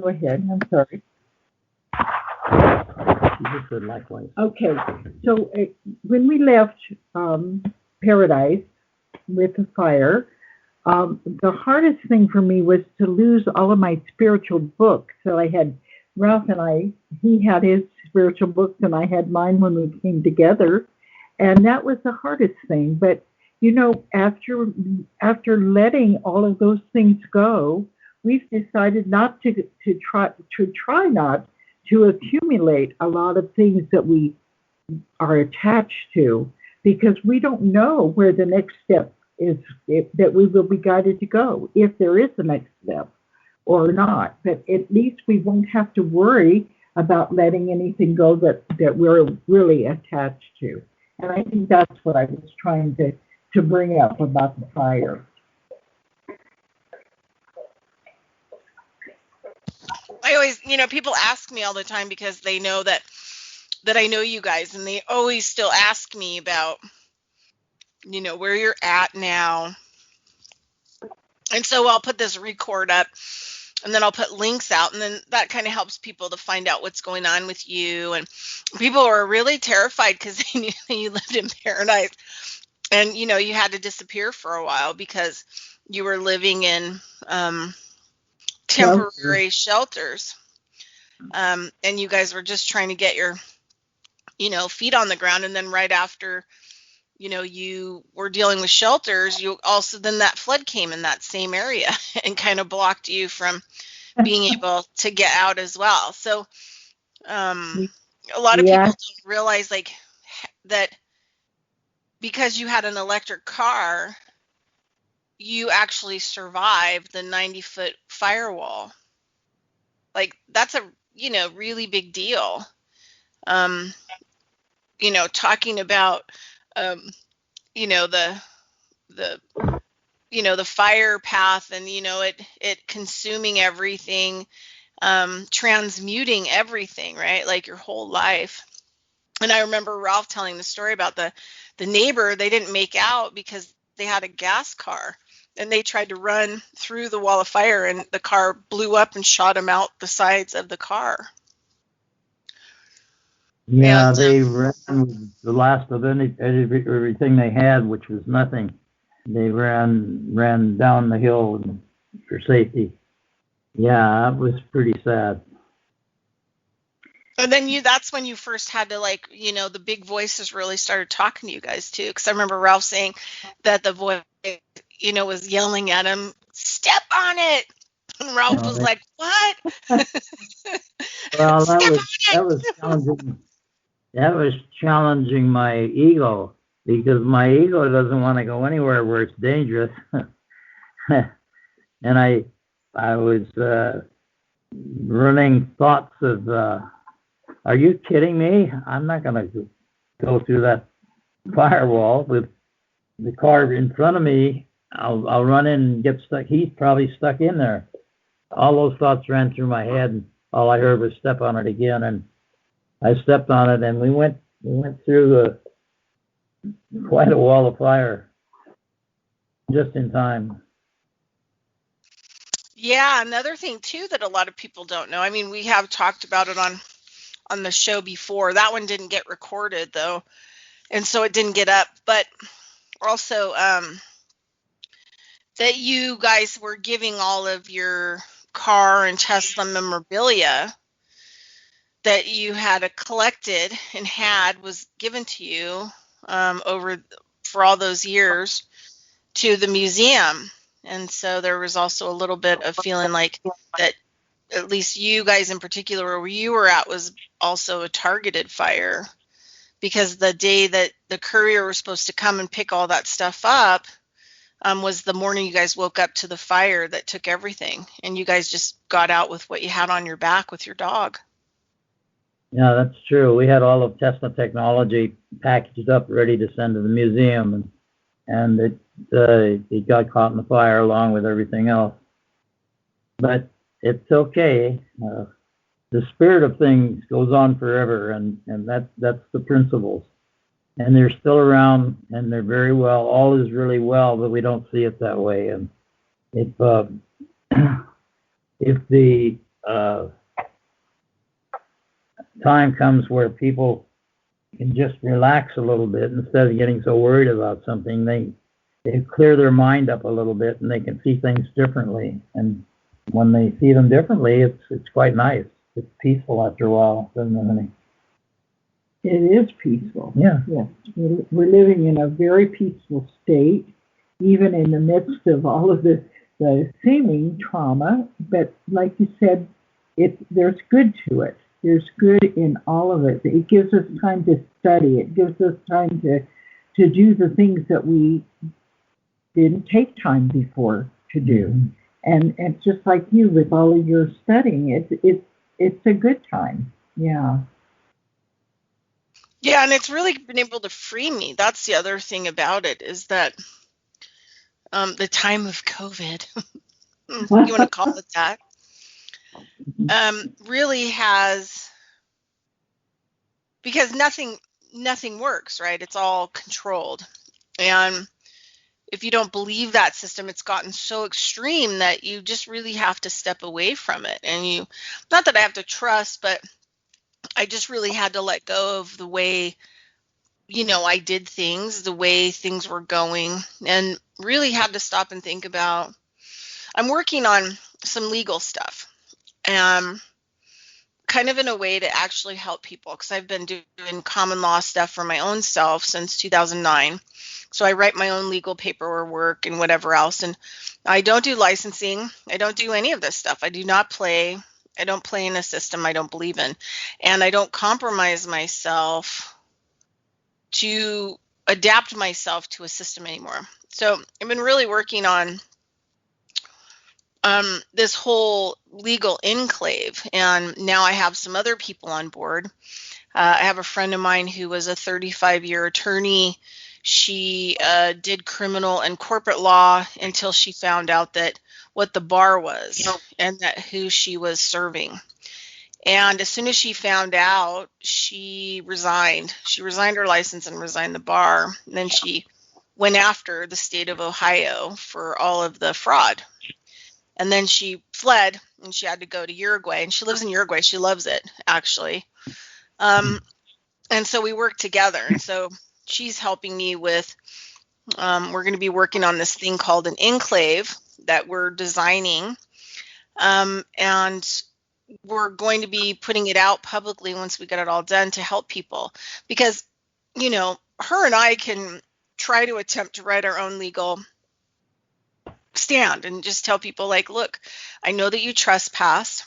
go ahead. I'm sorry. You just said likewise. Okay. So when we left Paradise with the fire, the hardest thing for me was to lose all of my spiritual books. So I had Ralph and he had his spiritual books and I had mine when we came together. And that was the hardest thing. But, after letting all of those things go, we've decided not to try not to accumulate a lot of things that we are attached to, because we don't know where the next step is, that we will be guided to go, if there is a next step or not. But at least we won't have to worry about letting anything go that we're really attached to. And I think that's what I was trying to bring up about the fire. I always, people ask me all the time because they know that I know you guys, and they always still ask me about, where you're at now. And so I'll put this record up, and then I'll put links out, and then that kind of helps people to find out what's going on with you. And people were really terrified because they knew that you lived in Paradise, and you had to disappear for a while because you were living in temporary shelters, and you guys were just trying to get your feet on the ground. And then right after you were dealing with shelters, then that flood came in that same area and kind of blocked you from being able to get out as well. So a lot of people don't realize that because you had an electric car, you actually survived the 90-foot firewall. That's a really big deal. Talking about the fire path, and it consuming everything, transmuting everything, right? Like your whole life. And I remember Ralph telling the story about the neighbor. They didn't make out because they had a gas car, and they tried to run through the wall of fire, and the car blew up and shot them out the sides of the car. Yeah, And they ran with the last of everything they had, which was nothing. They ran down the hill for safety. Yeah, it was pretty sad. and then that's when you first had to, like, the big voices really started talking to you guys too. Because I remember Ralph saying that the voice, was yelling at him, "Step on it." And Ralph was like, "What?" Well, Step on that it. was challenging. That was challenging my ego because my ego doesn't want to go anywhere where it's dangerous. And I was running thoughts of, are you kidding me? I'm not going to go through that firewall with the car in front of me. I'll run in and get stuck. He's probably stuck in there. All those thoughts ran through my head, and all I heard was step on it again. And I stepped on it, and we went through quite a wall of fire just in time. Yeah, another thing too that a lot of people don't know. I mean, we have talked about it on the show before. That one didn't get recorded though, and so it didn't get up. But also, that you guys were giving all of your car and Tesla memorabilia that you had collected and was given to you over for all those years to the museum. And so there was also a little bit of feeling like that, at least you guys in particular, where you were at, was also a targeted fire, because the day that the courier was supposed to come and pick all that stuff up was the morning you guys woke up to the fire that took everything, and you guys just got out with what you had on your back with your dog. Yeah, that's true. We had all of Tesla technology packaged up, ready to send to the museum, and it got caught in the fire along with everything else. But it's okay. The spirit of things goes on forever, and that's the principles. And they're still around, and they're very well. All is really well, but we don't see it that way. And if the time comes where people can just relax a little bit instead of getting so worried about something, they clear their mind up a little bit, and they can see things differently. And when they see them differently, it's quite nice. It's peaceful after a while, doesn't it, honey? It is peaceful. Yeah. Yes. We're living in a very peaceful state, even in the midst of all of the seeming trauma. But like you said, there's good to it. There's good in all of it. It gives us time to study. It gives us time to do the things that we didn't take time before to do. And just like you, with all of your studying, it's a good time. Yeah. Yeah, and it's really been able to free me. That's the other thing about it, is that the time of COVID, you want to call it that, really has, because nothing works, right? It's all controlled. And if you don't believe that system, it's gotten so extreme that you just really have to step away from it. And not that I have to trust, but I just really had to let go of the way, I did things, the way things were going, and really had to stop and think about, I'm working on some legal stuff, kind of in a way to actually help people, because I've been doing common law stuff for my own self since 2009. So I write my own legal paperwork and whatever else. And I don't do licensing. I don't do any of this stuff. I don't play in a system I don't believe in. And I don't compromise myself to adapt myself to a system anymore. So I've been really working on this whole legal enclave. And now I have some other people on board. I have a friend of mine who was a 35-year attorney. She did criminal and corporate law until she found out that what the bar was and that who she was serving. And as soon as she found out, she resigned. She resigned her license and resigned the bar. And then she went after the state of Ohio for all of the fraud. And then she fled, and she had to go to Uruguay. And she lives in Uruguay. She loves it, actually. And so we work together. And so she's helping me with, we're going to be working on this thing called an enclave that we're designing. And we're going to be putting it out publicly once we get it all done to help people. Because, you know, her and I can try to attempt to write our own legal stand and just tell people, like, look, I know that you trespassed,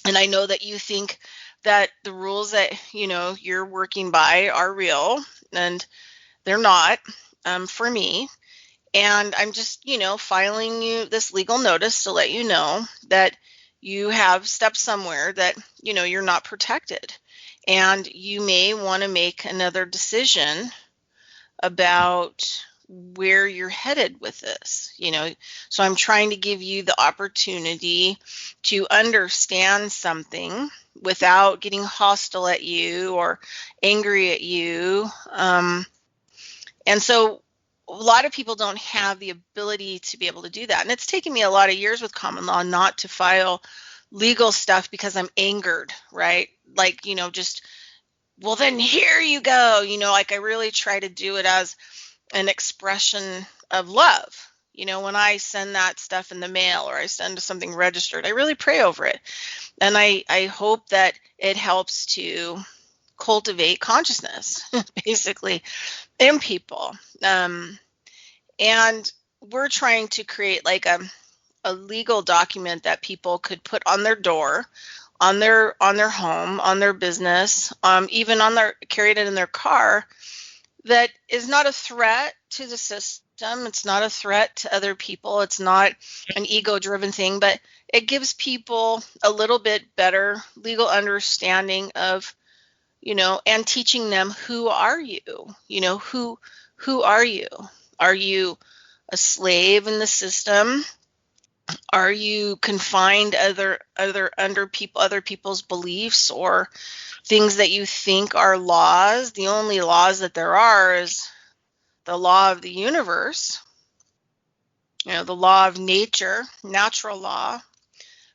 and I know that you think that the rules that, you know, you're working by are real, and they're not, for me. And I'm just, you know, filing you this legal notice to let you know that you have stepped somewhere that, you know, you're not protected. And you may want to make another decision about where you're headed with this, you know. So I'm trying to give you the opportunity to understand something without getting hostile at you or angry at you. And so a lot of people don't have the ability to be able to do that. And it's taken me a lot of years with common law not to file legal stuff because I'm angered, right? Like, you know, just, well, then here you go. You know, like I really try to do it as an expression of love. You know, when I send that stuff in the mail or I send something registered, I really pray over it. And I hope that it helps to cultivate consciousness, basically, in people. And we're trying to create like a legal document that people could put on their door, on their home, on their business, even on their, carry it in their car, that is not a threat to the system. It's not a threat to other people. It's not an ego-driven thing, but it gives people a little bit better legal understanding of, you know, and teaching them, who are you? You know, who are you? Are you a slave in the system? Are you confined under people's beliefs or things that you think are laws? The only laws that there are is the law of the universe, you know, the law of nature, natural law,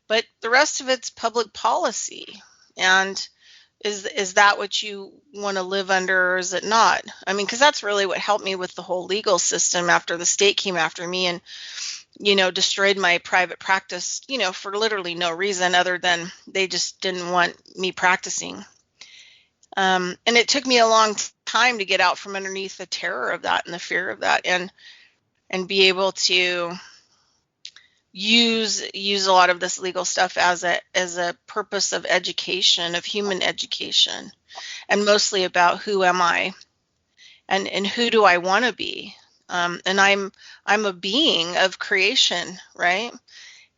but the rest of it's public policy. And is that what you want to live under, or is it not? I mean, because that's really what helped me with the whole legal system after the state came after me and, you know, destroyed my private practice, you know, for literally no reason other than they just didn't want me practicing. And it took me a long time to get out from underneath the terror of that and the fear of that, and be able to use a lot of this legal stuff as a purpose of education, of human education, and mostly about who am I and who do I want to be. And I'm a being of creation, right?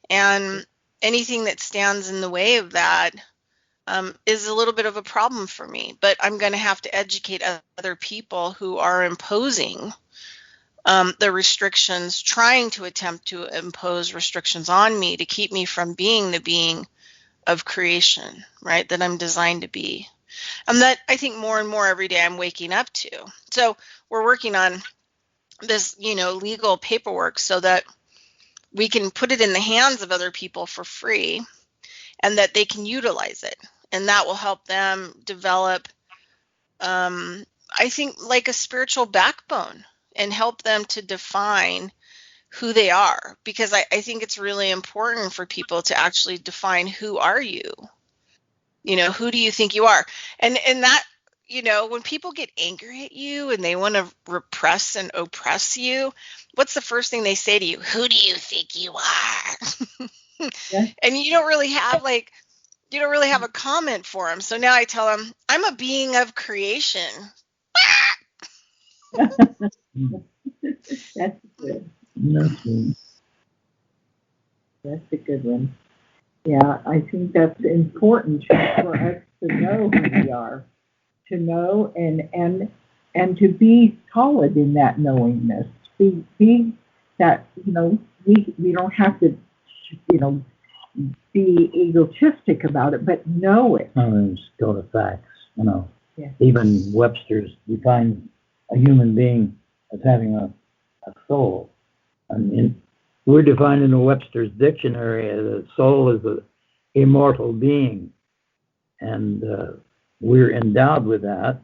And anything that stands in the way of that is a little bit of a problem for me. But I'm going to have to educate other people who are imposing the restrictions, trying to attempt to impose restrictions on me to keep me from being the being of creation, right, that I'm designed to be. And that I think more and more every day I'm waking up to. So we're working on this, you know, legal paperwork so that we can put it in the hands of other people for free and that they can utilize it. And that will help them develop, I think, like a spiritual backbone and help them to define who they are. Because I think it's really important for people to actually define, who are you? You know, who do you think you are? And that, you know, when people get angry at you and they want to repress and oppress you, what's the first thing they say to you? Who do you think you are? Yeah. And you don't really have a comment for them. So now I tell them, I'm a being of creation. That's good. That's a good one. Yeah, I think that's important for us to know who we are, to know and to be solid in that knowingness. Be that, you know, we don't have to, you know, be egotistic about it, but know it. And just go to facts, you know. Yeah. Even Webster's defines a human being as having a soul. I mean, we're defined in the Webster's dictionary as a soul is an immortal being. And we're endowed with that.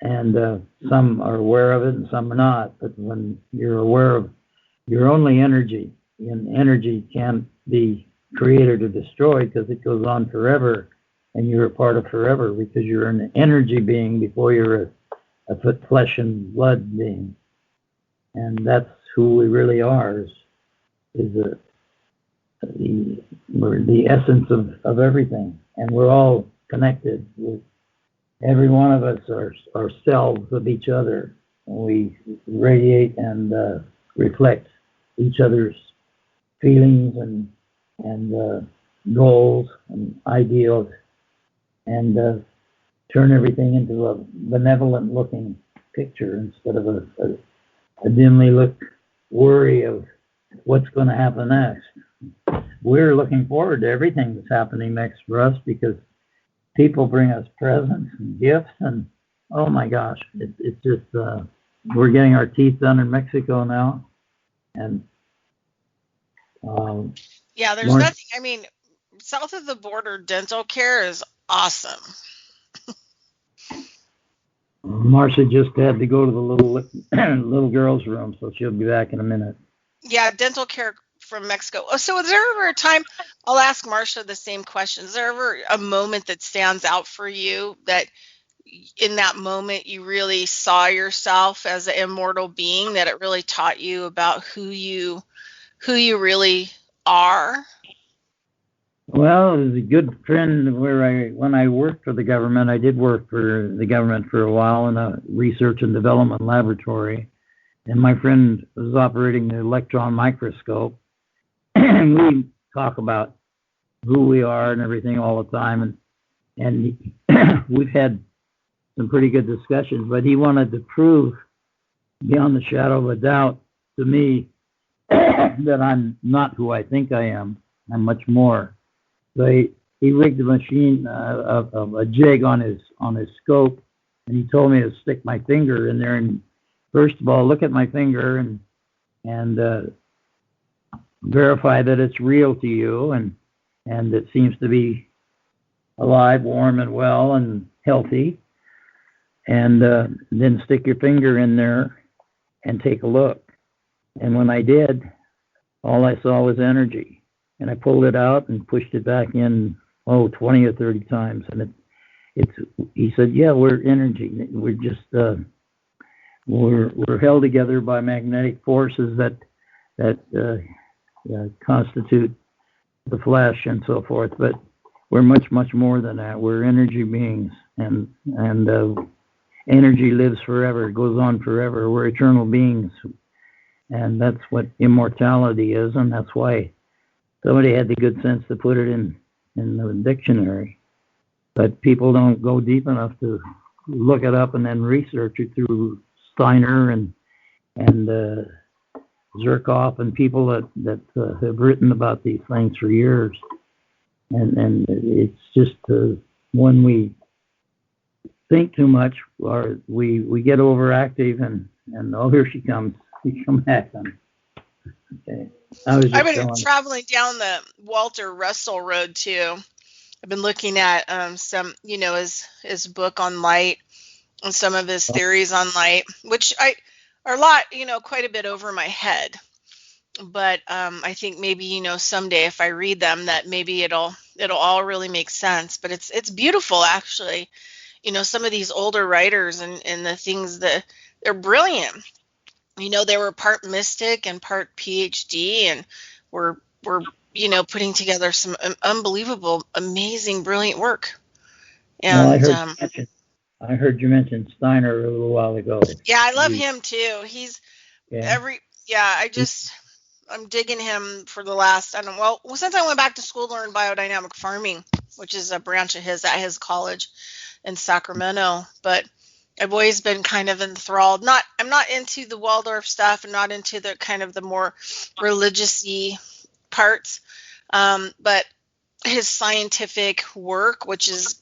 And some are aware of it and some are not. But when you're aware of your only energy, and energy can't be created or destroyed because it goes on forever, and you're a part of forever because you're an energy being before you're a flesh and blood being. And that's who we really are, we're the essence of everything. And we're all connected. Every one of us are cells of each other. And we radiate and reflect each other's feelings and goals and ideals, and turn everything into a benevolent looking picture instead of a dimly looked worry of what's going to happen next. We're looking forward to everything that's happening next for us because people bring us presents and gifts, and oh my gosh, it's just we're getting our teeth done in Mexico now, and yeah, there's nothing. I mean, south of the border, dental care is awesome. Marcia just had to go to the little girl's room, so she'll be back in a minute. Yeah, dental care from Mexico. Oh, so is there ever a time, I'll ask Marcia the same question, is there ever a moment that stands out for you that in that moment you really saw yourself as an immortal being, that it really taught you about who you really are? Well, it was a good friend when I worked for the government, I did work for the government for a while in a research and development laboratory. And my friend was operating the electron microscope. And we talk about who we are and everything all the time. And we've had some pretty good discussions, but he wanted to prove beyond the shadow of a doubt to me that I'm not who I think I am. I'm much more. So he rigged a machine, a jig on his scope, and he told me to stick my finger in there and first of all look at my finger and verify that it's real to you and it seems to be alive, warm, and well, and healthy. And then stick your finger in there and take a look. And when I did, all I saw was energy. And I pulled it out and pushed it back in, 20 or 30 times. And he said, yeah, we're energy. We're just, we're held together by magnetic forces that constitute the flesh and so forth. But we're much, much more than that. We're energy beings, and energy lives forever. It goes on forever. We're eternal beings. And that's what immortality is. And that's why somebody had the good sense to put it in the dictionary, but people don't go deep enough to look it up and then research it through Steiner and Zerkoff and people that have written about these things for years. And it's just when we think too much, or we get overactive, and oh, here she comes. She come back on. Okay. I've been traveling down the Walter Russell Road too. I've been looking at some, his book on light and some of his theories on light, which are a lot, quite a bit over my head. But I think maybe, someday if I read them, that maybe it'll all really make sense. But it's beautiful, actually. Some of these older writers and the things that they're brilliant. They were part mystic and part PhD, and were putting together some unbelievable, amazing, brilliant work. And I heard you mention Steiner a little while ago. Yeah, I love him too. He's I'm digging him for the last, since I went back to school to learn biodynamic farming, which is a branch of his at his college in Sacramento. But I've always been kind of enthralled. I'm not into the Waldorf stuff and not into the kind of the more religious-y parts. But his scientific work, which is,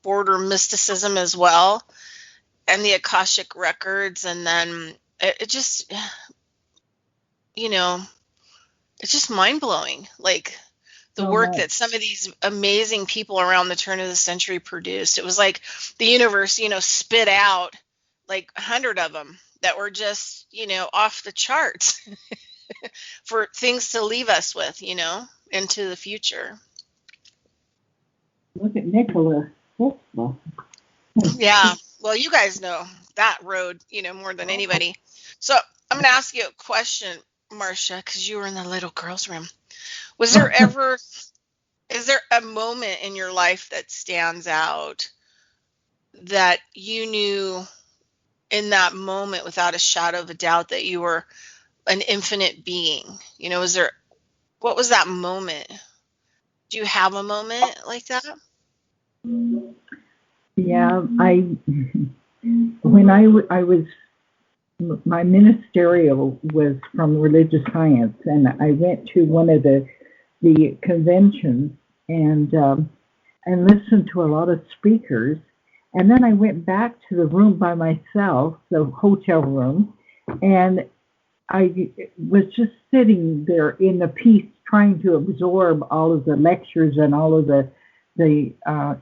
border mysticism as well, and the Akashic records, and then it just, it's just mind-blowing. Like the work that some of these amazing people around the turn of the century produced. It was like the universe, spit out like 100 of them that were just, off the charts for things to leave us with, into the future. Look at Nikola Tesla. Yeah. Well, you guys know that road, more than anybody. So I'm going to ask you a question, Marcia, because you were in the little girls' room. Is there a moment in your life that stands out that you knew in that moment without a shadow of a doubt that you were an infinite being? What was that moment? Do you have a moment like that? Yeah, when I was, my ministerial was from religious science, and I went to one of the conventions and listened to a lot of speakers, and then I went back to the room by myself, the hotel room, and I was just sitting there in the peace, trying to absorb all of the lectures and all of the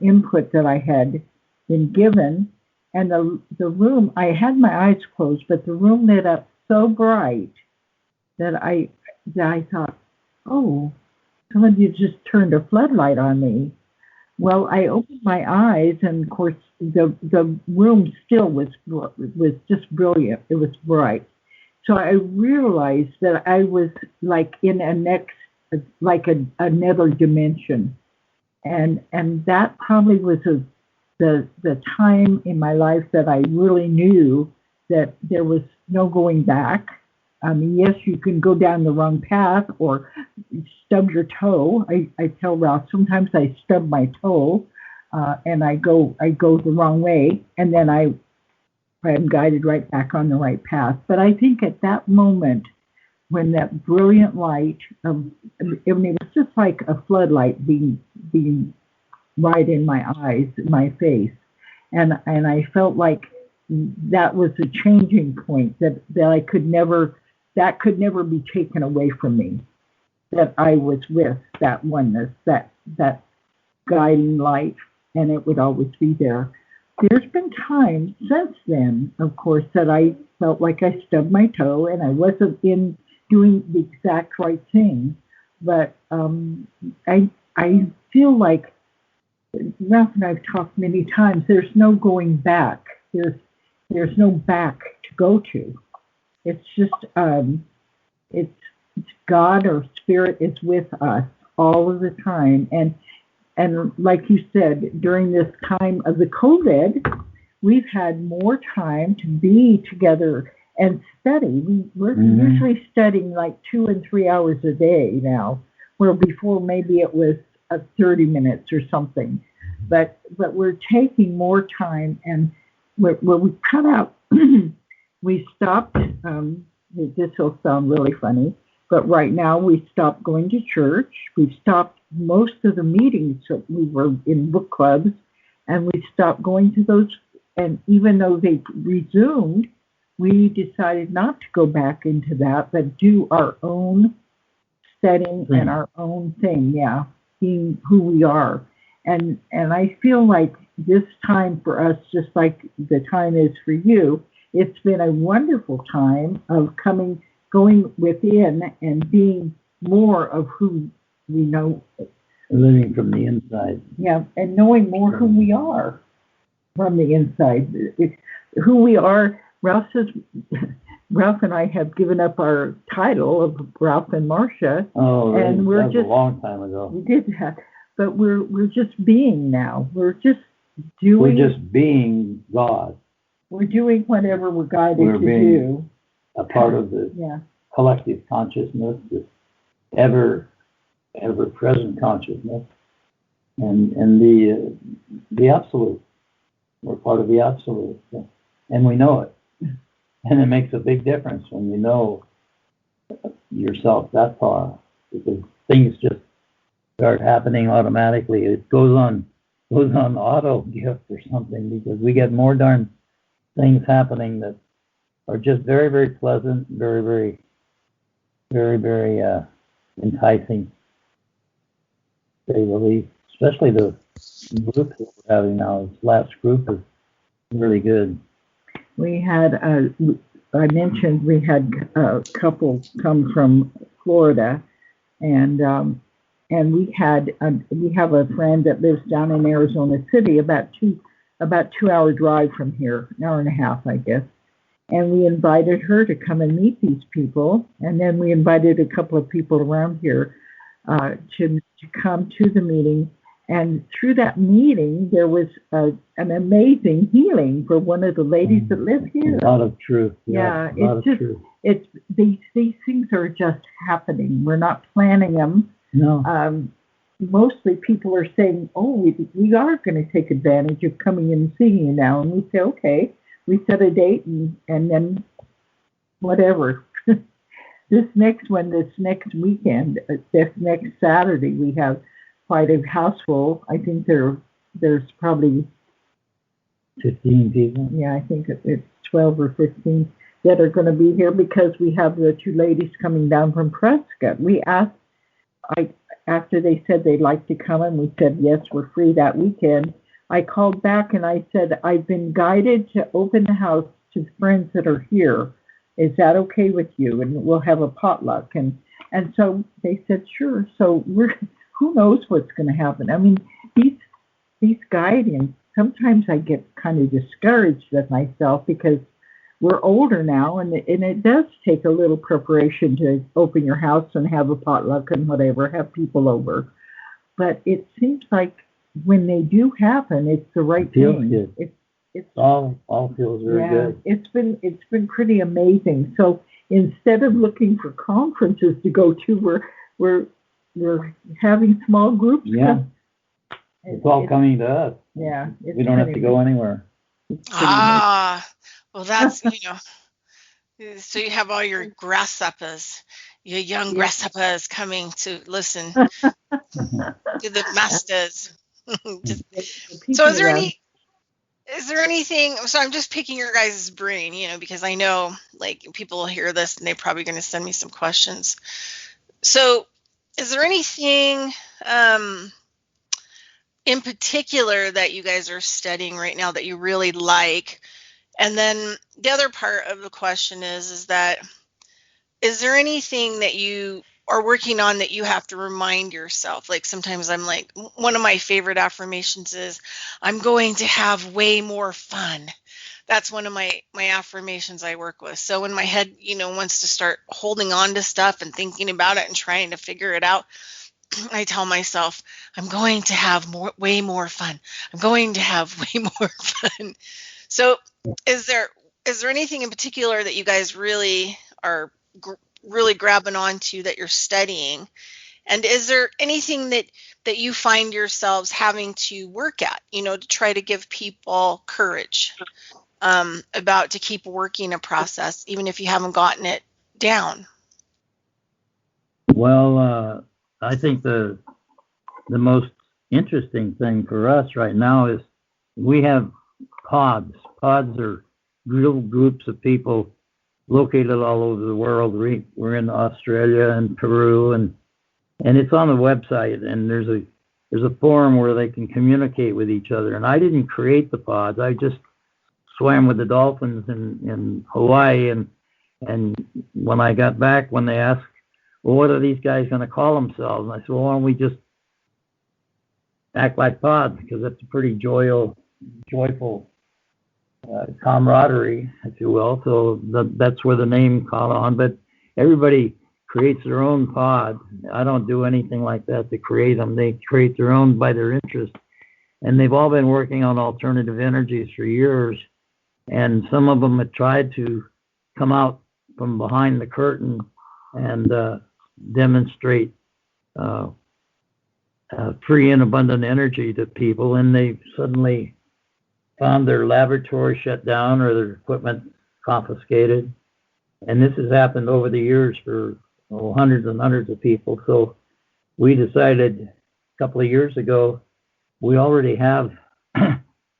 input that I had been given. And the room, I had my eyes closed, but the room lit up so bright that I thought, oh, somebody just turned a floodlight on me. Well, I opened my eyes, and of course, the room still was just brilliant. It was bright. So I realized that I was like in another dimension, and that probably was the time in my life that I really knew that there was no going back. I mean, yes, you can go down the wrong path or stub your toe. I tell Ralph sometimes I stub my toe, and I go the wrong way, and then I'm guided right back on the right path. But I think at that moment, when that brilliant light, it was just like a floodlight being right in my eyes, my face, and I felt like that was a changing point that could never be taken away from me. That I was with that oneness, that guiding light, and it would always be there. There's been times since then, of course, that I felt like I stubbed my toe and I wasn't doing the exact right thing. But I feel like Ralph and I've talked many times. There's no going back. There's no back to go to. It's just it's God or Spirit is with us all of the time. And like you said, during this time of the COVID, we've had more time to be together and study. We're usually studying like 2 and 3 hours a day now, where before maybe it was 30 minutes or something. But we're taking more time, and where we cut out, we stopped. This will sound really funny, but right now we stopped going to church. We've stopped most of the meetings that we were in book clubs, and we stopped going to those. And even though they resumed, we decided not to go back into that, but do our own studying and our own thing. Yeah, being who we are. And I feel like this time for us, just like the time is for you, it's been a wonderful time of going within and being more of who we know. Living from the inside. Yeah, and knowing more who we are from the inside. Who we are, Ralph and I have given up our title of Ralph and Marcia. Oh, really? And that was a long time ago. We did that. But we're just being now. We're just doing. We're just being God. We're doing whatever we're guided to do. A part of the collective consciousness, this ever present consciousness, and the absolute. We're part of the absolute, and we know it. And it makes a big difference when you know yourself that far, because things just start happening automatically. It goes on auto gift or something, because we get more darn things happening that are just very, very pleasant, very, very, very, very enticing. say the least. Especially the group that we're having now. This last group is really good. We had, I mentioned we had a couple come from Florida, and we have a friend that lives down in Arizona City, about 2 hour drive from here, an hour and a half, I guess. And we invited her to come and meet these people, and then we invited a couple of people around here to come to the meeting. And through that meeting, there was an amazing healing for one of the ladies that live here. A lot of truth. Yeah, it's these things are just happening. We're not planning them. No. Mostly people are saying, "Oh, we are going to take advantage of coming and seeing you now." And we say, "Okay." We set a date and then whatever. This next weekend, this next Saturday, we have quite a house full. I think there's probably 15 people. Yeah, I think it's 12 or 15 that are going to be here because we have the two ladies coming down from Prescott. We asked, after they said they'd like to come, and we said, yes, we're free that weekend. I called back and I said, I've been guided to open the house to friends that are here. Is that okay with you? And we'll have a potluck. And so they said, sure. So who knows what's going to happen? I mean, these guidings, sometimes I get kind of discouraged with myself because we're older now, and it does take a little preparation to open your house and have a potluck and whatever, have people over. But it seems like when they do happen, it's the right thing. Good. It's all feels very good. It's been pretty amazing. So instead of looking for conferences to go to, we're having small groups. Yeah. It's all coming to us. Yeah. We don't have to go anywhere. Well, that's, so you have all your grasshoppers, your young grasshoppers coming to listen to the masters. So is there anything, so I'm just picking your guys' brain, because I know like people will hear this and they're probably going to send me some questions. So is there anything in particular that you guys are studying right now that you really like? And then the other part of the question is there anything that you are working on that you have to remind yourself? Like sometimes I'm like, one of my favorite affirmations is, I'm going to have way more fun. That's one of my affirmations I work with. So when my head, wants to start holding on to stuff and thinking about it and trying to figure it out, I tell myself, I'm going to have way more fun. I'm going to have way more fun. So is there anything in particular that you guys really are really grabbing onto that you're studying? And is there anything that you find yourselves having to work at, to try to give people courage about to keep working a process, even if you haven't gotten it down? Well, I think the most interesting thing for us right now is we have pods. Pods are real groups of people located all over the world. We're in Australia and Peru, and it's on the website. And there's a forum where they can communicate with each other. And I didn't create the pods. I just swam with the dolphins in Hawaii. And when I got back, when they asked, well, what are these guys going to call themselves? And I said, well, why don't we just act like pods, because that's a pretty joyful camaraderie, if you will. So that's where the name caught on. But everybody creates their own pod. I don't do anything like that to create them. They create their own by their interest. And they've all been working on alternative energies for years. And some of them have tried to come out from behind the curtain and demonstrate free and abundant energy to people. And they've suddenly found their laboratory shut down or their equipment confiscated. And this has happened over the years for hundreds and hundreds of people. So we decided a couple of years ago, we already have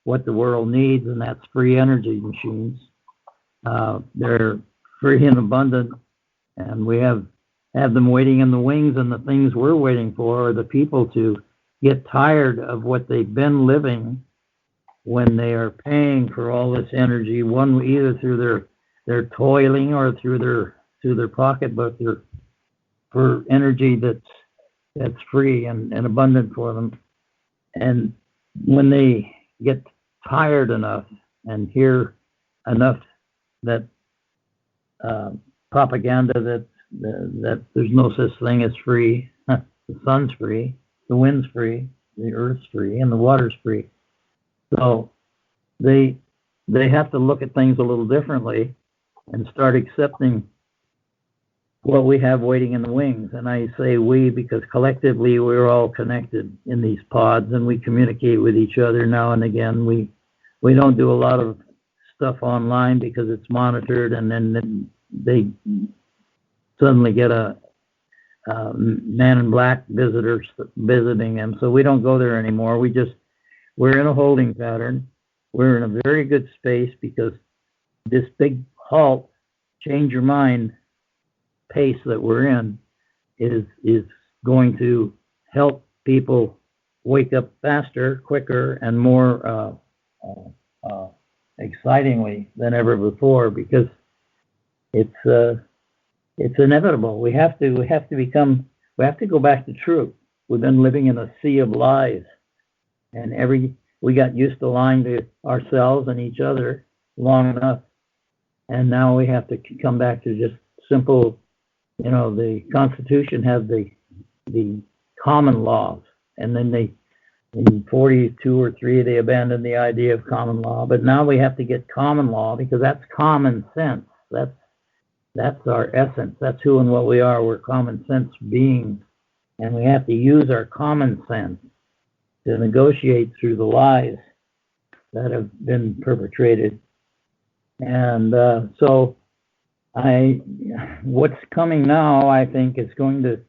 what the world needs, and that's free energy machines. They're free and abundant, and we have them waiting in the wings, and the things we're waiting for are the people to get tired of what they've been living when they are paying for all this energy, either through their toiling or through their pocketbook, for energy that's free and abundant for them. And when they get tired enough and hear enough that propaganda that there's no such thing as free, the sun's free, the wind's free, the earth's free, and the water's free. So they have to look at things a little differently and start accepting what we have waiting in the wings. And I say we because collectively we're all connected in these pods, and we communicate with each other now and again. We don't do a lot of stuff online because it's monitored, and then they suddenly get a man in black visitors visiting them. So we don't go there anymore. We're in a holding pattern. We're in a very good space because this big halt, change your mind pace that we're in is going to help people wake up faster, quicker, and more excitingly than ever before, because it's inevitable. We have to go back to truth. We've been living in a sea of lies, and we got used to lying to ourselves and each other long enough, and now we have to come back to just simple. The Constitution has the common laws, and then in 42 or 3 they abandoned the idea of common law, but now we have to get common law because that's common sense. That's our essence. That's who and what we are. We're common sense beings, and we have to use our common sense to negotiate through the lies that have been perpetrated. And so what's coming now, I think, is going to,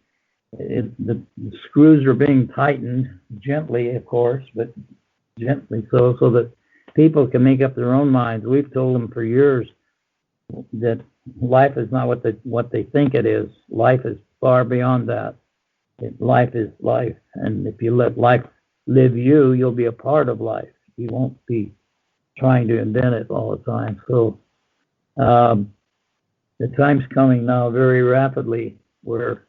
the screws are being tightened gently, of course, but gently so that people can make up their own minds. We've told them for years that life is not what they think it is. Life is far beyond that. Life is life, and if you let life live you'll be a part of life. You won't be trying to invent it all the time. So the time's coming now very rapidly where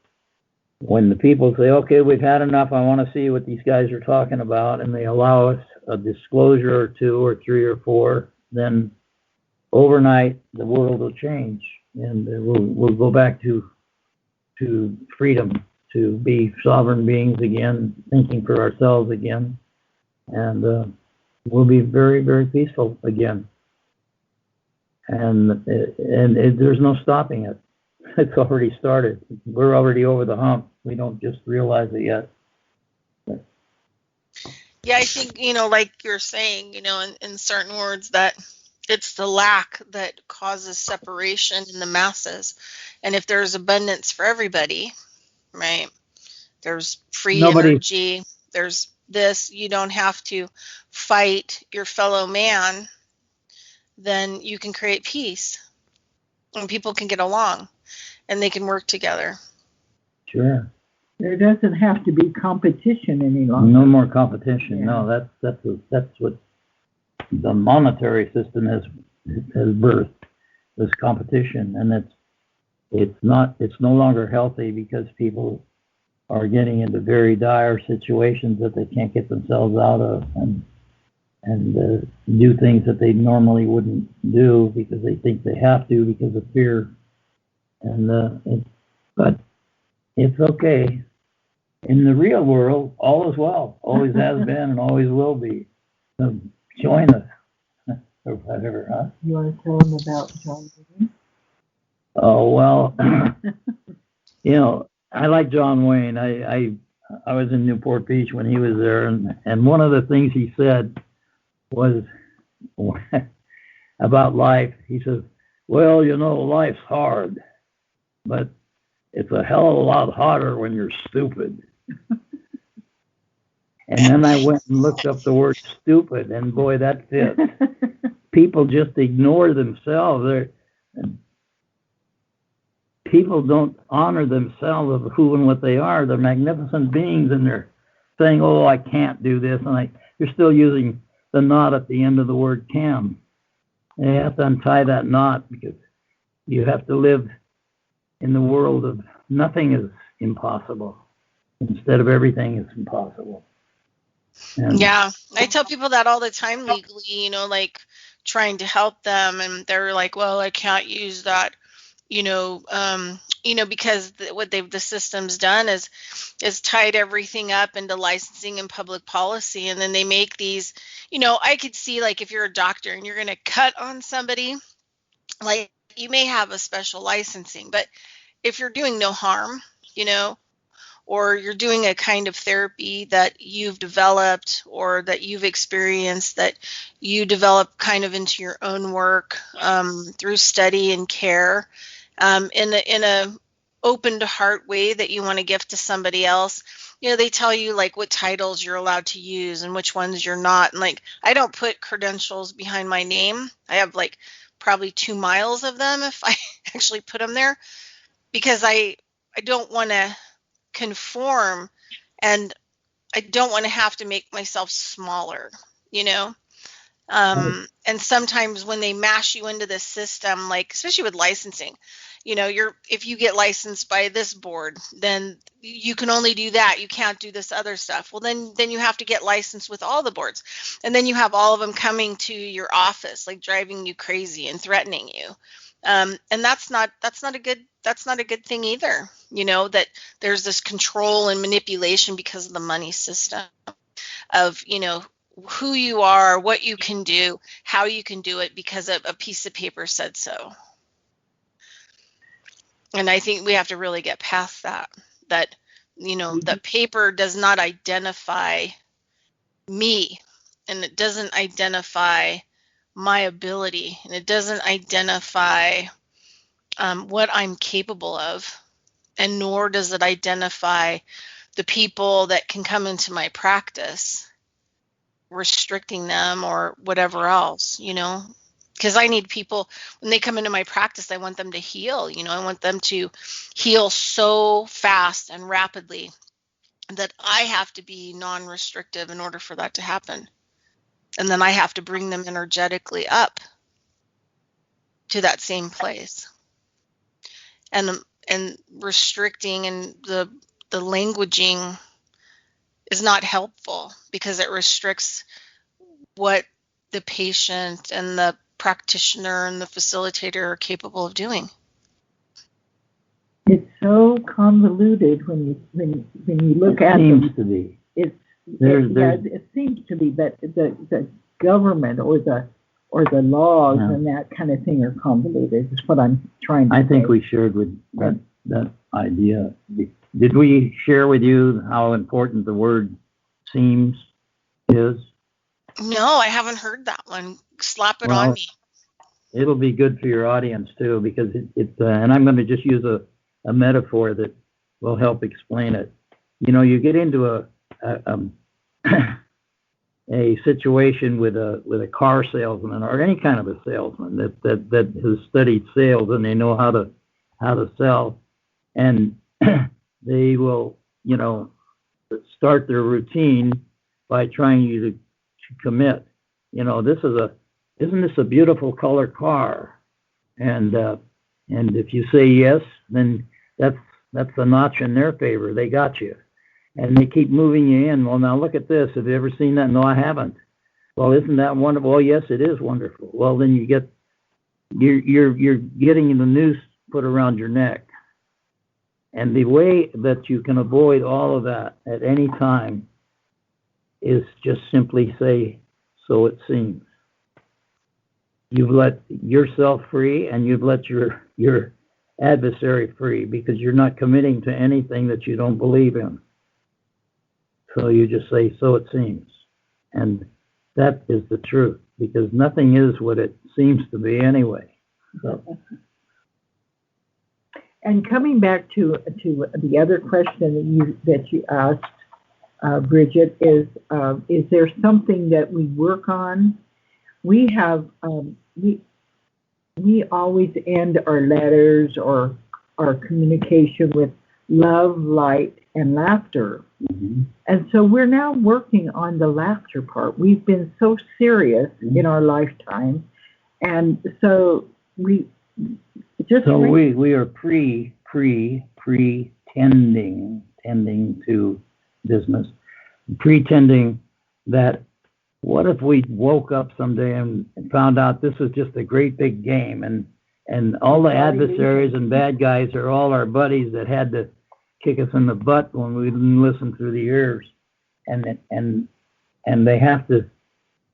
when the people say, okay, we've had enough, I want to see what these guys are talking about, and they allow us a disclosure or 2 or 3 or 4, then overnight the world will change, and we'll go back to freedom, to be sovereign beings again, thinking for ourselves again, and we'll be very, very peaceful again. And there's no stopping it. It's already started. We're already over the hump. We don't just realize it yet. Yeah, I think, like you're saying, in certain words, that it's the lack that causes separation in the masses. And if there's abundance for everybody, right, there's free energy, there's this, you don't have to fight your fellow man, then you can create peace and people can get along and they can work together. Sure. There doesn't have to be competition any longer. No more competition. Yeah. No, that's what the monetary system has birthed, this competition, and it's no longer healthy because people are getting into very dire situations that they can't get themselves out of, and do things that they normally wouldn't do because they think they have to because of fear. But it's okay. In the real world, all is well. Always has been and always will be. So join us. Or whatever, huh? You want to tell them about John Wayne? Oh, well, I like John Wayne. I was in Newport Beach when he was there, and one of the things he said was about life. He says, well, life's hard, but it's a hell of a lot harder when you're stupid. And then I went and looked up the word stupid, and boy, that fits. People just ignore themselves. People don't honor themselves of who and what they are. They're magnificent beings, and saying, oh, I can't do this, and you're still using the knot at the end of the word can. They have to untie that knot because you have to live in the world of nothing is impossible instead of everything is impossible. And yeah, I tell people that all the time legally, like trying to help them, and they're like, well, I can't use that, because what the system's done is tied everything up into licensing and public policy, and then they make these, I could see, like, if you're a doctor and you're going to cut on somebody, like, you may have a special licensing, but if you're doing no harm, or you're doing a kind of therapy that you've developed or that you've experienced, that you develop kind of into your own work through study and care, in a open to heart way that you want to gift to somebody else. They tell you, like, what titles you're allowed to use and which ones you're not. And, like, I don't put credentials behind my name. I have, like, probably 2 miles of them if I actually put them there, because I don't want to conform, and I don't want to have to make myself smaller, and sometimes when they mash you into this system, like, especially with licensing, if you get licensed by this board, then you can only do that. You can't do this other stuff. Well, then you have to get licensed with all the boards, and then you have all of them coming to your office, like, driving you crazy and threatening you. And that's not a good thing either. That there's this control and manipulation because of the money system of, who you are, what you can do, how you can do it because a piece of paper said so. And I think we have to really get past that the paper does not identify me, and it doesn't identify my ability, and it doesn't identify what I'm capable of, and nor does it identify the people that can come into my practice, restricting them or whatever else, because I need people, when they come into my practice, I want them to heal. I want them to heal so fast and rapidly that I have to be non-restrictive in order for that to happen. And then I have to bring them energetically up to that same place. And restricting and the languaging is not helpful, because it restricts what the patient and the practitioner and the facilitator are capable of doing. It's so convoluted when you look at them. It seems to be. It seems to be, but the government or the laws and that kind of thing are convoluted. Is what I'm trying to say. I think we shared with that idea. Did we share with you how important the word seems is? No, I haven't heard that one. Slap it on me. It'll be good for your audience too, because it's and I'm going to just use a metaphor that will help explain it. You get into a situation with a car salesman or any kind of a salesman that has studied sales, and they know how to sell, and they will start their routine by trying you to commit. Isn't this a beautiful color car? And if you say yes, then that's a notch in their favor. They got you. And they keep moving you in. Well, now look at this. Have you ever seen that? No, I haven't. Well, isn't that wonderful? Well, yes, it is wonderful. Well, then you're getting the noose put around your neck. And the way that you can avoid all of that at any time is just simply say, so it seems. You've let yourself free, and you've let your adversary free, because you're not committing to anything that you don't believe in. So you just say, so it seems. And that is the truth, because nothing is what it seems to be anyway. So. And coming back to the other question that you asked, Bridgette, is there something that we work on? We have we always end our letters or our communication with love, light, and laughter. Mm-hmm. And so we're now working on the laughter part. We've been so serious in our lifetime, and so we are tending to business, pretending that what if we woke up someday and found out this was just a great big game, and all the adversaries and bad guys are all our buddies that had to kick us in the butt when we didn't listen through the ears, and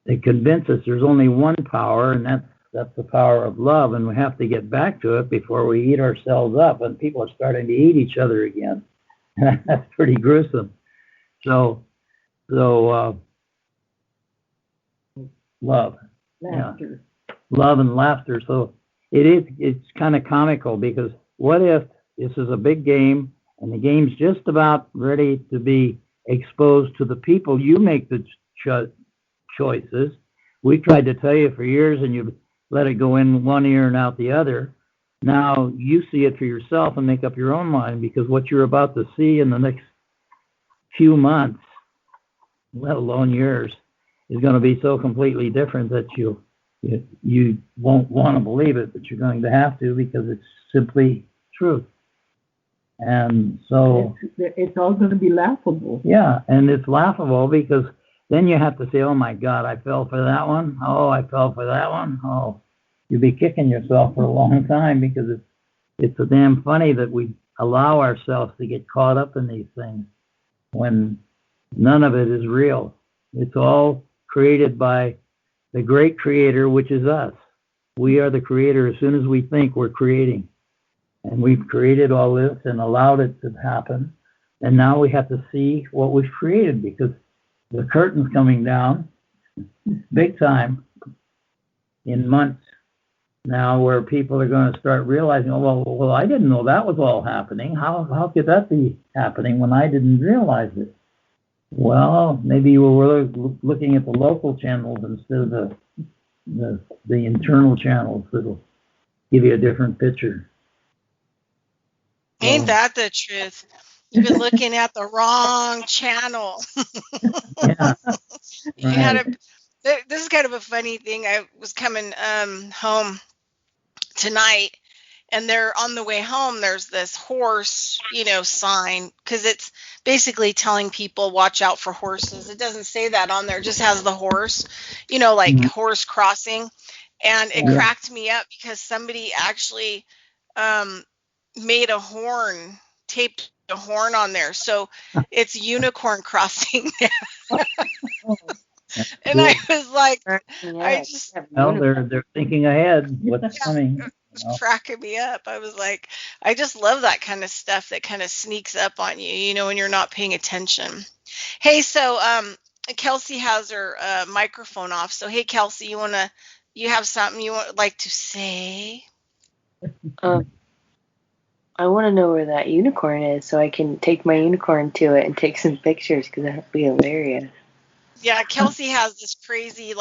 they convince us there's only one power, and that's the power of love, and we have to get back to it before we eat ourselves up, and people are starting to eat each other again. That's pretty gruesome. So love, laughter. Love and laughter. So it's kind of comical, because what if this is a big game and the game's just about ready to be exposed to the people? You make the choices. We tried to tell you for years, and you let it go in one ear and out the other. Now you see it for yourself and make up your own mind, because what you're about to see in the next few months, let alone years, is going to be so completely different that you won't want to believe it, but you're going to have to, because it's simply truth. And so it's all going to be laughable. Yeah, and it's laughable, because then you have to say, oh my God, I fell for that one. Oh, I fell for that one. Oh, you'll be kicking yourself for a long time, because it's so damn funny that we allow ourselves to get caught up in these things when none of it is real. It's all created by the great creator, which is us. We are the creator as soon as we think we're creating. And we've created all this and allowed it to happen. And now we have to see what we've created, because the curtain's coming down big time in months now, where people are going to start realizing, oh, well, I didn't know that was all happening. How could that be happening when I didn't realize it? Well, maybe you were looking at the local channels instead of the internal channels that'll give you a different picture. Ain't that the truth? You've been looking at the wrong channel. Yeah. Right. This is kind of a funny thing. I was coming home tonight, and they're on the way home. There's this horse, sign, because it's basically telling people watch out for horses. It doesn't say that on there; it just has the horse, horse crossing. And it cracked me up, because somebody actually made a horn, taped a horn on there, so it's unicorn crossing there. And I was like, they're thinking ahead what's coming. It's cracking me up. I was like, I just love that kind of stuff that kind of sneaks up on you, when you're not paying attention. Hey, so Kelsey has her microphone off. So hey, Kelsey, you have something you would like to say? I want to know where that unicorn is, so I can take my unicorn to it and take some pictures, because that would be hilarious. Yeah, Kelsey has this crazy,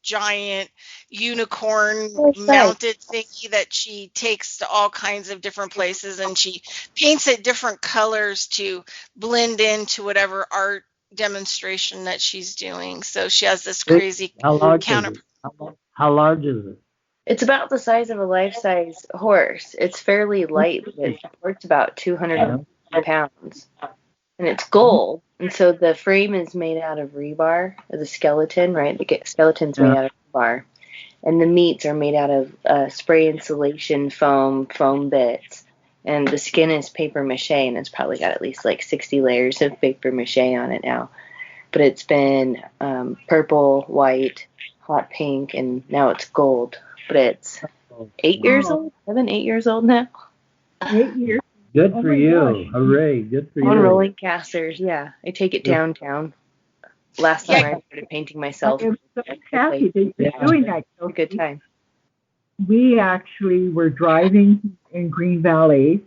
giant unicorn mounted thingy that she takes to all kinds of different places, and she paints it different colors to blend into whatever art demonstration that she's doing. So she has this crazy counter. How large is it? It's about the size of a life-size horse. It's fairly light, but it supports about 200 pounds. And it's gold. And so the frame is made out of rebar, or the skeleton, right? The skeleton's made out of rebar. And the meats are made out of spray insulation foam bits. And the skin is paper mache, and it's probably got at least 60 layers of paper mache on it now. But it's been purple, white, hot pink, and now it's gold. But it's 8 years old. 8 years old now. 8 years. Good for you. Gosh. Hooray. Good for you. On rolling casters, yeah. I take it downtown. Last time I started painting myself. I'm so happy that you're doing that. It's a good time. We actually were driving in Green Valley,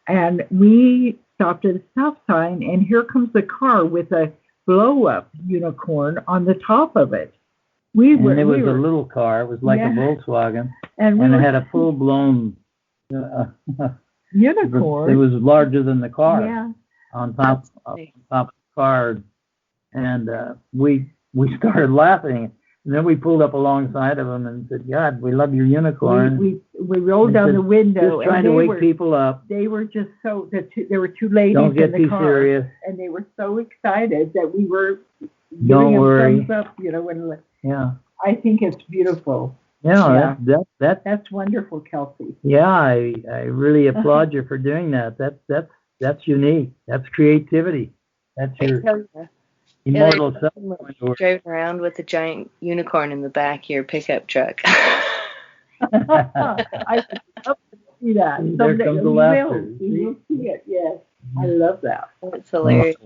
and we stopped at a stop sign, and here comes the car with a blow-up unicorn on the top of it. It was a little car. It was like a Volkswagen, and it had a full-blown unicorn. It was larger than the car. Yeah. On top of the car, and we started laughing. And then we pulled up alongside of them and said, "God, we love your unicorn." We rolled down the window. Just trying to wake people up. They were just there were two ladies Don't get in the too car, serious. and they were so excited that we were Don't giving them worry. thumbs up. When Yeah. I think it's beautiful. Yeah. That's wonderful, Kelsey. Yeah, I really applaud you for doing that. That's unique. That's creativity. That's your immortal self. Driving around with a giant unicorn in the back of your pickup truck. I would love to see that. There comes the laughter. We will see it. Yes, I love that. It's hilarious.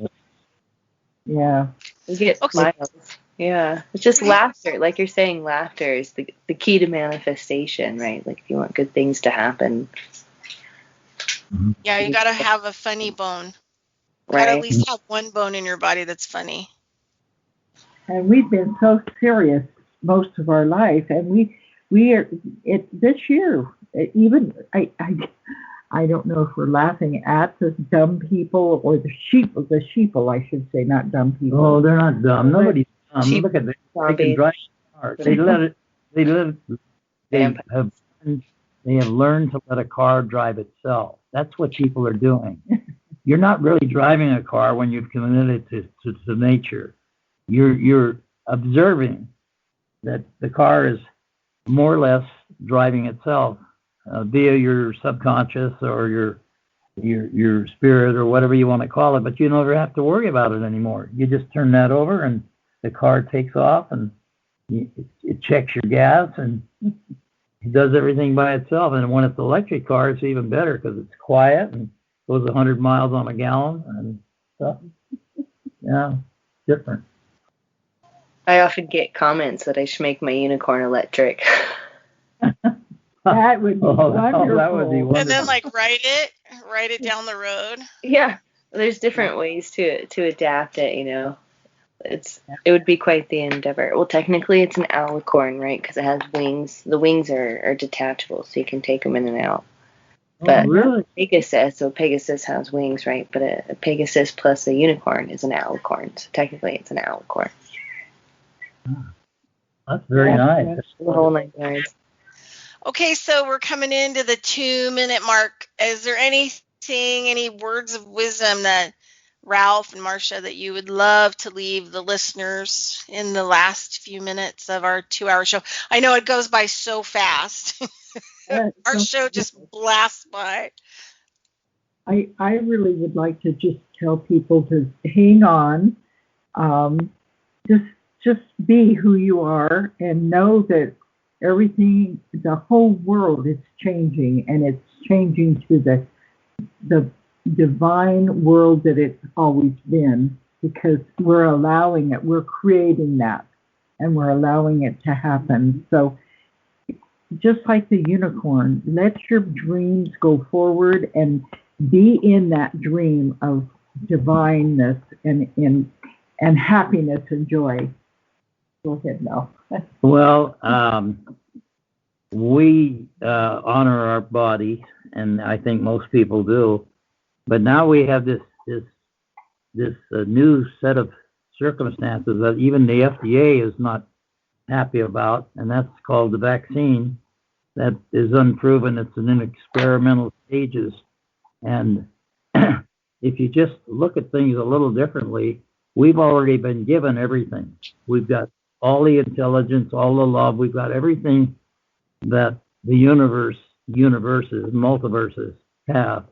Yeah. You get smiles. Yeah. It's just laughter. Like you're saying, laughter is the key to manifestation, right? Like if you want good things to happen. Yeah, you got to have a funny bone. Right. Got to at least have one bone in your body that's funny. And we've been so serious most of our life, and we are this year. Even I don't know if we're laughing at the dumb people or the sheeple, I should say, not dumb people. Oh, they're not dumb. Nobody's dumb. Look at them. They can drive a car. They have learned to let a car drive itself. That's what people are doing. You're not really driving a car when you've committed to nature. You're observing that the car is more or less driving itself via your subconscious or your spirit or whatever you want to call it, but you never have to worry about it anymore. You just turn that over and the car takes off and it checks your gas and it does everything by itself. And when it's an electric car, it's even better because it's quiet and goes 100 miles on a gallon and stuff. Yeah, different. I often get comments that I should make my unicorn electric. That would be wonderful. That would be wonderful. And then write it down the road. Yeah, there's different ways to adapt it. It would be quite the endeavor. Well, technically it's an alicorn, right? Because it has wings. The wings are detachable, so you can take them in and out. But really? Pegasus has wings, right? But a Pegasus plus a unicorn is an alicorn. So technically it's an alicorn. That's very nice. The whole 9 yards. Okay, so we're coming into the 2-minute mark. Is there any words of wisdom that Ralph and Marcia that you would love to leave the listeners in the last few minutes of our 2-hour show? I know it goes by so fast. Our show just blasts by. I really would like to just tell people to hang on, just be who you are and know that everything, the whole world is changing, and it's changing to the divine world that it's always been, because we're allowing it, we're creating that, and we're allowing it to happen. So just like the unicorn, let your dreams go forward and be in that dream of divineness and happiness and joy. Go ahead, Mel. Well, we honor our body, and I think most people do. But now we have this new set of circumstances that even the FDA is not happy about, and that's called the vaccine. That is unproven. It's in experimental stages. And if you just look at things a little differently, we've already been given everything. We've got all the intelligence, all the love. We've got everything that the universes, multiverses have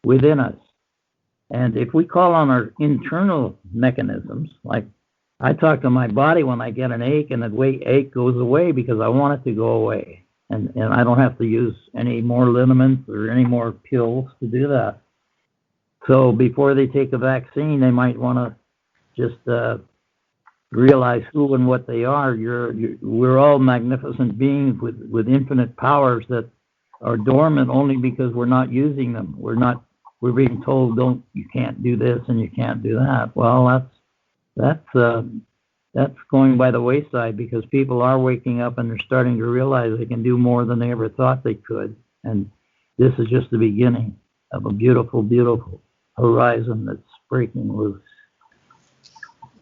within us. And if we call on our internal mechanisms, like I talk to my body when I get an ache, and the ache goes away because I want it to go away. And I don't have to use any more liniments or any more pills to do that. So before they take a vaccine, they might want to just realize who and what they are. We're all magnificent beings with infinite powers that are dormant only because we're not using them. We're being told, you can't do this and you can't do that. Well, that's going by the wayside, because people are waking up and they're starting to realize they can do more than they ever thought they could. And this is just the beginning of a beautiful, beautiful horizon that's breaking loose.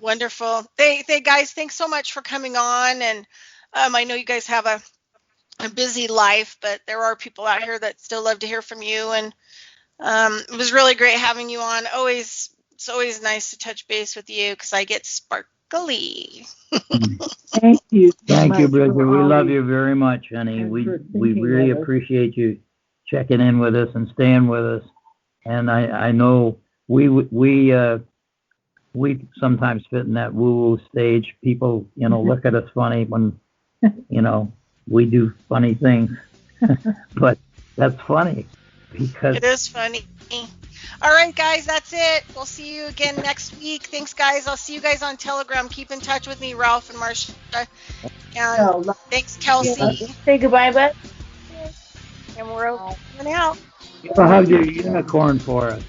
Wonderful. Guys, thanks so much for coming on. And I know you guys have a busy life, but there are people out here that still love to hear from you. And it was really great having you on. It's always nice to touch base with you because I get sparkly. Thank you. Thank you, Bridget. We love you very much, honey. We really appreciate you checking in with us and staying with us. And I know we sometimes fit in that woo-woo stage. People, look at us funny when, we do funny things. But that's funny because it is funny. All right, guys, that's it. We'll see you again next week. Thanks, guys. I'll see you guys on Telegram. Keep in touch with me, Ralph and Marcia. And thanks, Kelsey. Say goodbye, bud. And we're over out. give a hug to your unicorn for us.